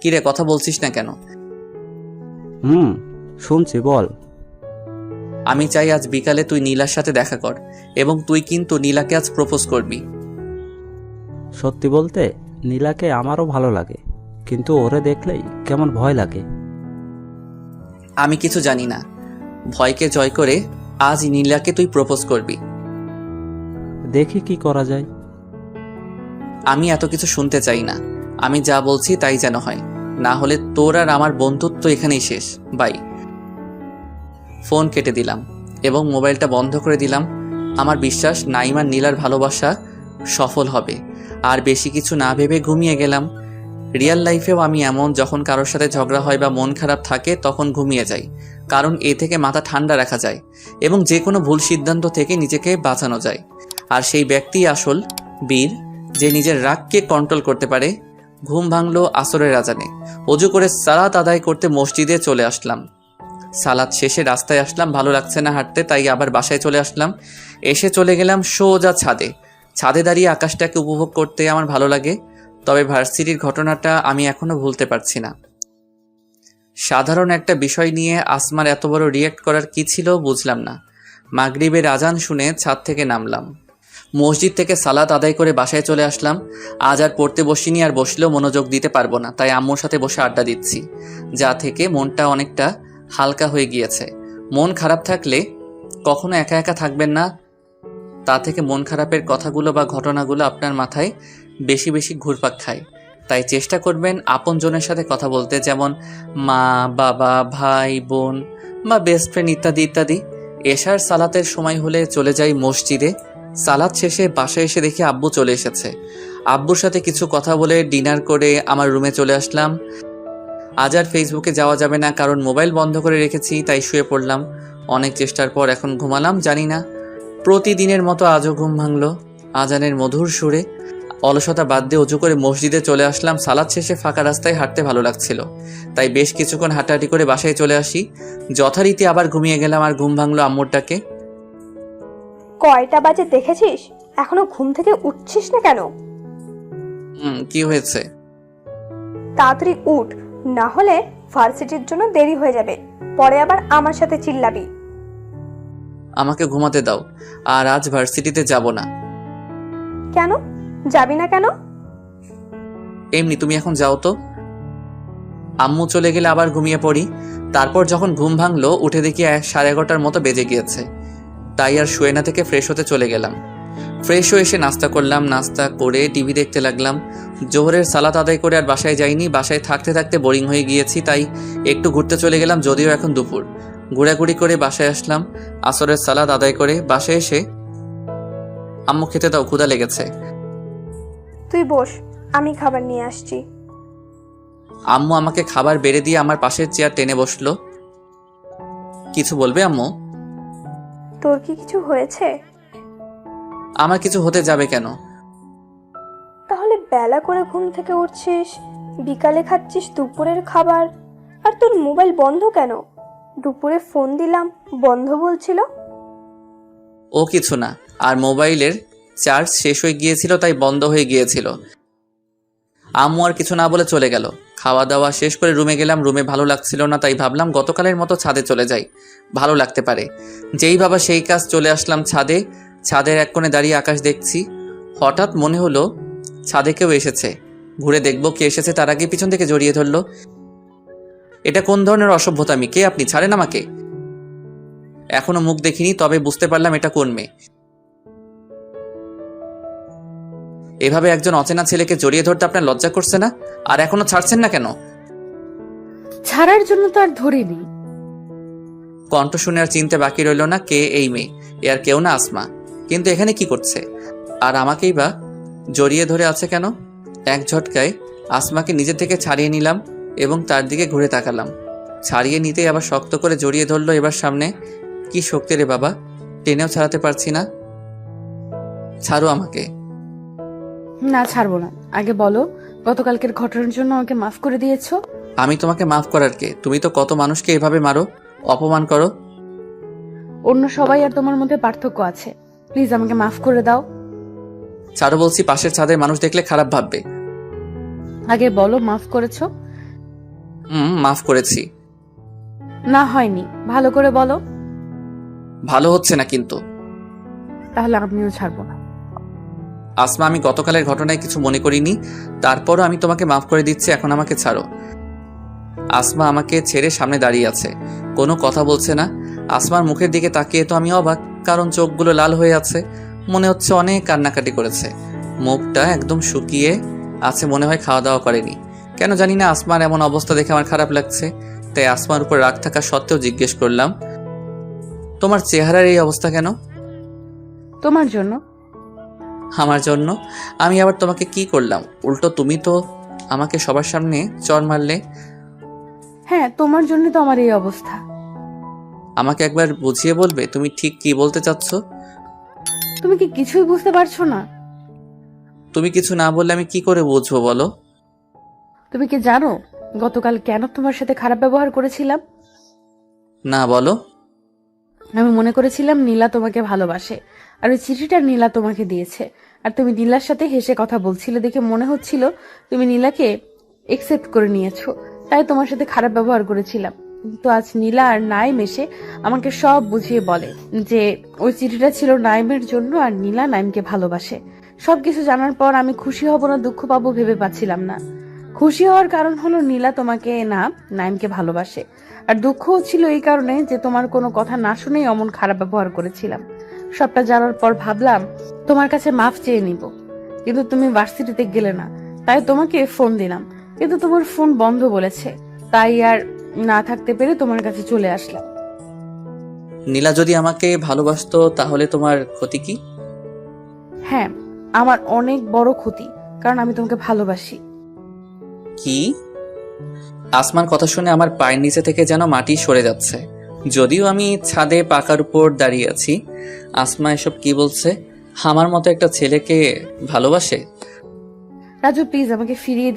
[SPEAKER 2] কিরে, কথা বলছিস না কেন?
[SPEAKER 4] শুনছি, বল।
[SPEAKER 2] আমি চাই আজ বিকালে তুই নীলার সাথে দেখা কর, এবং তুই কিন্তু নীলাকে আজ প্রপোজ করবি।
[SPEAKER 4] সত্যি বলতে নীলাকে আমারও ভালো লাগে, কিন্তু ওরে দেখলেই কেমন ভয় লাগে।
[SPEAKER 2] আমি কিছু জানি না, ভয়কে জয় করে আজ নীলাকে তুই প্রপোজ করবি।
[SPEAKER 4] দেখি কি করা যায়।
[SPEAKER 2] আমি এত কিছু শুনতে চাই না, আমি যা বলছি তাই যেন হয়, না হলে তোর আর আমার বন্ধুত্ব এখানেই শেষ। বাই। ফোন কেটে দিলাম এবং মোবাইলটা বন্ধ করে দিলাম। আমার বিশ্বাস নাইম আর নীলার ভালোবাসা সফল হবে। আর বেশি কিছু না ভেবে ঘুমিয়ে গেলাম। রিয়েল লাইফেও আমি এমন, যখন কারোর সাথে ঝগড়া হয় বা মন খারাপ থাকে তখন ঘুমিয়ে যাই, কারণ এ থেকে মাথা ঠান্ডা রাখা যায় এবং যে কোনো ভুল সিদ্ধান্ত থেকে নিজেকে বাঁচানো যায়। আর সেই ব্যক্তিই আসল বীর, যে নিজের রাগকে কন্ট্রোল করতে পারে। ঘুম ভাঙলো আসরের আজানে। অজু করে সালাত আদায় করতে মসজিদে চলে আসলাম। সালাদ শেষে রাস্তায় আসলাম, ভালো লাগছে না হাঁটতে, তাই আবার বাসায় চলে আসলাম। এসে চলে গেলাম সোজা ছাদে। ছাদে দাঁড়িয়ে আকাশটাকে উপভোগ করতে আমার ভালো লাগে। তবে ভার্সিটির ঘটনাটা আমি এখনো ভুলতে পারছি না। সাধারণ একটা বিষয় নিয়ে আসমার এত বড় রিয়্যাক্ট করার কি ছিল বুঝলাম না। মাগরিবের আজান শুনে ছাদ থেকে নামলাম। মসজিদ থেকে সালাত আদায় করে বাসায় চলে আসলাম। আজ আর পড়তে বসিনি, আর বসলেও মনোযোগ দিতে পারবো না, তাই আম্মুর সাথে বসে আড্ডা দিচ্ছি, যা থেকে মনটা অনেকটা হালকা হয়ে গিয়েছে। মন খারাপ থাকলে কখনো একা একা থাকবেন না, তা থেকে মন খারাপের কথাগুলো বা ঘটনাগুলো আপনার মাথায় বেশি বেশি ঘুরপাক খায়। তাই চেষ্টা করবেন আপনজনের সাথে কথা বলতে, যেমন মা, বাবা, ভাই, বোন বা বেস্ট ফ্রেন্ড ইত্যাদি ইত্যাদি। এশার সালাতের সময় হলে চলে যাই মসজিদে। সালাত শেষে বাসায় এসে দেখি আব্বু চলে এসেছে। আব্বুর সাথে কিছু কথা বলে ডিনার করে আমার রুমে চলে আসলাম। আজ আর ফেসবুকে যাওয়া যাবে না, কারণ মোবাইল বন্ধ করে রেখেছি, তাই শুয়ে পড়লাম। অনেক চেষ্টার পর এখন ঘুমালাম। জানি না প্রতিদিনের মতো আজও ঘুম ভাঙল আজানের মধুর সুরে। অলসতা বাদ দিয়ে উজু করে মসজিদে চলে আসলাম। সালাত শেষে ফাঁকা রাস্তায় হাঁটতে ভালো লাগছিল, তাই বেশ কিছুক্ষণ হাঁটাহাঁটি করে বাসায় চলে আসি। যথারীতি আবার ঘুমিয়ে গেলাম, আর ঘুম ভাঙলো আম্মুর ডাকে।
[SPEAKER 7] কয়টা বাজে দেখেছিস? এখনো ঘুম থেকে উঠছিস না কেন?
[SPEAKER 2] কি হয়েছে?
[SPEAKER 7] তাড়াতাড়ি উঠ, না হলে ভার্সিটির জন্য দেরি হয়ে যাবে, পরে আবার আমার সাথে চিল্লাবি।
[SPEAKER 2] আমাকে ঘুমাতে দাও, আর আজ ভার্সিটিতে যাব না।
[SPEAKER 7] কেন যাবি না কেন?
[SPEAKER 2] এমনি, তুমি এখন যাও তো। আম্মু চলে গেলে আবার ঘুমিয়ে পড়ি। তারপর যখন ঘুম ভাঙলো উঠে দেখি 11:30টার মতো বেজে গিয়েছে, তাই আর শুয়ে না থেকে ফ্রেশ হতে চলে গেলাম। ফ্রেশ হয়ে এসে নাস্তা করলাম, নাস্তা করে টিভি দেখতে লাগলাম। জোহরের সালাত আদায় করে আর বাসায় যাইনি। বাসায় থাকতে থাকতে বোরিং হয়ে গিয়েছি, তাই একটু ঘুরতে চলে গেলাম, যদিও এখন দুপুর। ঘোরাঘুরি করে বাসায় আসলাম। আসরের সালাত আদায় করে বাসায় এসে আম্মু খেতে দাও, ক্ষুধা লেগেছে।
[SPEAKER 7] তুই বস, আমি খাবার নিয়ে আসছি।
[SPEAKER 2] আম্মু আমাকে খাবার বেড়ে দিয়ে আমার পাশের চেয়ার টেনে বসলো। কিছু বলবে আম্মু?
[SPEAKER 7] তোর কি কিছু হয়েছে?
[SPEAKER 2] আমার কিছু হতে যাবে কেন?
[SPEAKER 7] তাহলে বেলা করে ঘুম থেকে উঠছিস, বিকালে খাচ্ছিস দুপুরের খাবার, আর তোর মোবাইল বন্ধ কেন? দুপুরে ফোন দিলাম বন্ধ বলছিল।
[SPEAKER 2] ও কিছু না, আর মোবাইলের চার্জ শেষ হয়ে গিয়েছিল, তাই বন্ধ হয়ে গিয়েছিল। আম্মু আর কিছু না বলে চলে গেল। খাওয়া দাওয়া শেষ করে রুমে গেলাম। রুমে ভালো লাগছিল না, তাই ভাবলাম গতকালের মতো ছাদে চলে যাই, ভালো লাগতে পারে। যেই ভাবা সেই কাজ, চলে আসলাম ছাদে। ছাদের এক কোণে দাঁড়িয়ে আকাশ দেখছি। হঠাৎ মনে হলো ছাদে কেউ এসেছে, ঘুরে দেখবো কে এসেছে, তার আগে পিছন থেকে জড়িয়ে ধরলো। এটা কোন ধরনের অসভ্যতামি? কে আপনি? ছাড়েন আমাকে। এখনো মুখ দেখিনি, তবে বুঝতে পারলাম এটা কোন মেয়ে। এভাবে একজন অচেনা ছেলেকে জড়িয়ে ধরতে আপনার লজ্জা করছে না? আর এখনো ছাড়ছেন না কেন?
[SPEAKER 9] ছাড়ার জন্য তো আর ধরিনি।
[SPEAKER 2] কণ্ঠ শুনে আর চিনতে বাকি রইল না কে এই মেয়ে। এ আর কেউ না, আসমা। কিন্তু এখানে কি করছে, আর আমাকেই বা জড়িয়ে ধরে আছে কেন? এক ঝটকায় আসমাকে নিজে থেকে ছাড়িয়ে নিলাম এবং তার দিকে ঘুরে তাকালাম। ছাড়িয়ে নিতেই আবার শক্ত করে জড়িয়ে ধরলো এবার সামনে। কি শক্তি রে বাবা, টেনেও ছাড়াতে পারছি না। ছাড়ো আমাকে।
[SPEAKER 9] না, ছাড়বো না। আগে বলো, গতকালকের ঘটনার জন্য আমাকে মাফ করে দিয়েছো?
[SPEAKER 2] আমি তোমাকে মাফ করার কে? তুমি তো কত মানুষকে এভাবে মারো, অপমান করো।
[SPEAKER 9] অন্য সবাই আর তোমার মধ্যে পার্থক্য আছে। প্লিজ আমাকে মাফ করে দাও।
[SPEAKER 2] ছাড়ো বলছি, পাশের ছাদের মানুষ দেখলে খারাপ ভাববে।
[SPEAKER 9] আগে বলো মাফ করেছো?
[SPEAKER 2] মাফ করেছি।
[SPEAKER 9] না হয়নি, ভালো করে বলো।
[SPEAKER 2] ভালো হচ্ছে না কিন্তু।
[SPEAKER 9] তাহলে আমিও ছাড়বো না।
[SPEAKER 2] আসমা, আমি গতকালের ঘটনায় কিছু মনে করিনি, তারপরও আমি তোমাকে মাফ করে দিচ্ছি, এখন আমাকে ছাড়ো। আসমা আমাকে ছেড়ে সামনে দাঁড়িয়ে আছে, কোনো কথা বলছে না। আসমার মুখের দিকে তাকিয়ে তো আমি অবাক, কারণ চোখগুলো লাল হয়ে আছে, মনে হচ্ছে অনেক কান্নাকাটি করেছে। মুখটা একদম শুকিয়ে আছে, মনে হয় খাওয়া দাওয়া করেনি। কেন জানি না আসমার এমন অবস্থা দেখে আমার খারাপ লাগছে, তাই আসমার উপর রাগ থাকা সত্ত্বেও জিজ্ঞেস করলাম, তোমার চেহারার এই অবস্থা কেন?
[SPEAKER 9] তোমার জন্য।
[SPEAKER 2] আমার জন্য? আমি আবার তোমাকে কি করলাম? উল্টো তুমি তো আমাকে সবার সামনে চড় মারলে।
[SPEAKER 9] হ্যাঁ, তোমার জন্য তো আমার এই অবস্থা।
[SPEAKER 2] আমাকে একবার বুঝিয়ে বলবে তুমি ঠিক কি বলতে চাচ্ছ?
[SPEAKER 9] তুমি কি কিছুই বুঝতে পারছো না?
[SPEAKER 2] তুমি কিছু না বললে আমি কি করে বুঝবো বলো?
[SPEAKER 9] তুমি কি জানো গতকাল কেন তোমার সাথে খারাপ ব্যবহার করেছিলাম?
[SPEAKER 2] না, বলো।
[SPEAKER 9] আমি মনে করেছিলাম নীলা তোমাকে ভালোবাসে, আর ওই চিঠিটা নীলা তোমাকে দিয়েছে। আর তুমি নীলার সাথে হেসে কথা বলছিলে দেখে মনে হচ্ছিল তুমি নীলাকে একসেপ্ট করে নিয়েছো, তাই তোমার সাথে খারাপ ব্যবহার করেছিলাম। কিন্তু আজ নীলা আর নাইম এসে আমাকে সব বুঝিয়ে বলে যে ওই চিঠিটা ছিল নাইমের জন্য, আর নীলা নাইমকে ভালোবাসে। সবকিছু জানার পর আমি খুশি হব না দুঃখ পাবো ভেবে পাচ্ছিলাম না। খুশি হওয়ার কারণ হলো নীলা তোমাকে না, নাইমকে ভালোবাসে। আর দুঃখও ছিল এই কারণে যে তোমার কোনো কথা না শুনেই অমন খারাপ ব্যবহার করেছিলাম। সবটা জানার পর ভাবলাম তোমার কাছে মাফ চেয়ে নিব, কিন্তু তুমি ভার্সিটিতে গেলে না, তাই তোমাকে ফোন দিলাম, কিন্তু তোমার ফোন বন্ধ বলেছে, তাই আর না থাকতে পেরে তোমার কাছে চলে আসলাম।
[SPEAKER 2] নীলা যদি আমাকে ভালোবাসতো তাহলে তোমার ক্ষতি কি?
[SPEAKER 9] হ্যাঁ, আমার অনেক বড় ক্ষতি, কারণ আমি তোমাকে ভালোবাসি।
[SPEAKER 2] কি? আসমার কথা শুনে আমার পায়ের নিচে থেকে যেন মাটি সরে যাচ্ছে। যদিও আমি ছাদে পাকার উপর দাঁড়িয়ে আছি। আসমা এসব কি বলছে? আমার মতো একটা ছেলেকে ভালোবাসে?
[SPEAKER 9] রাজু প্লিজ আমাকে ফিরিয়ে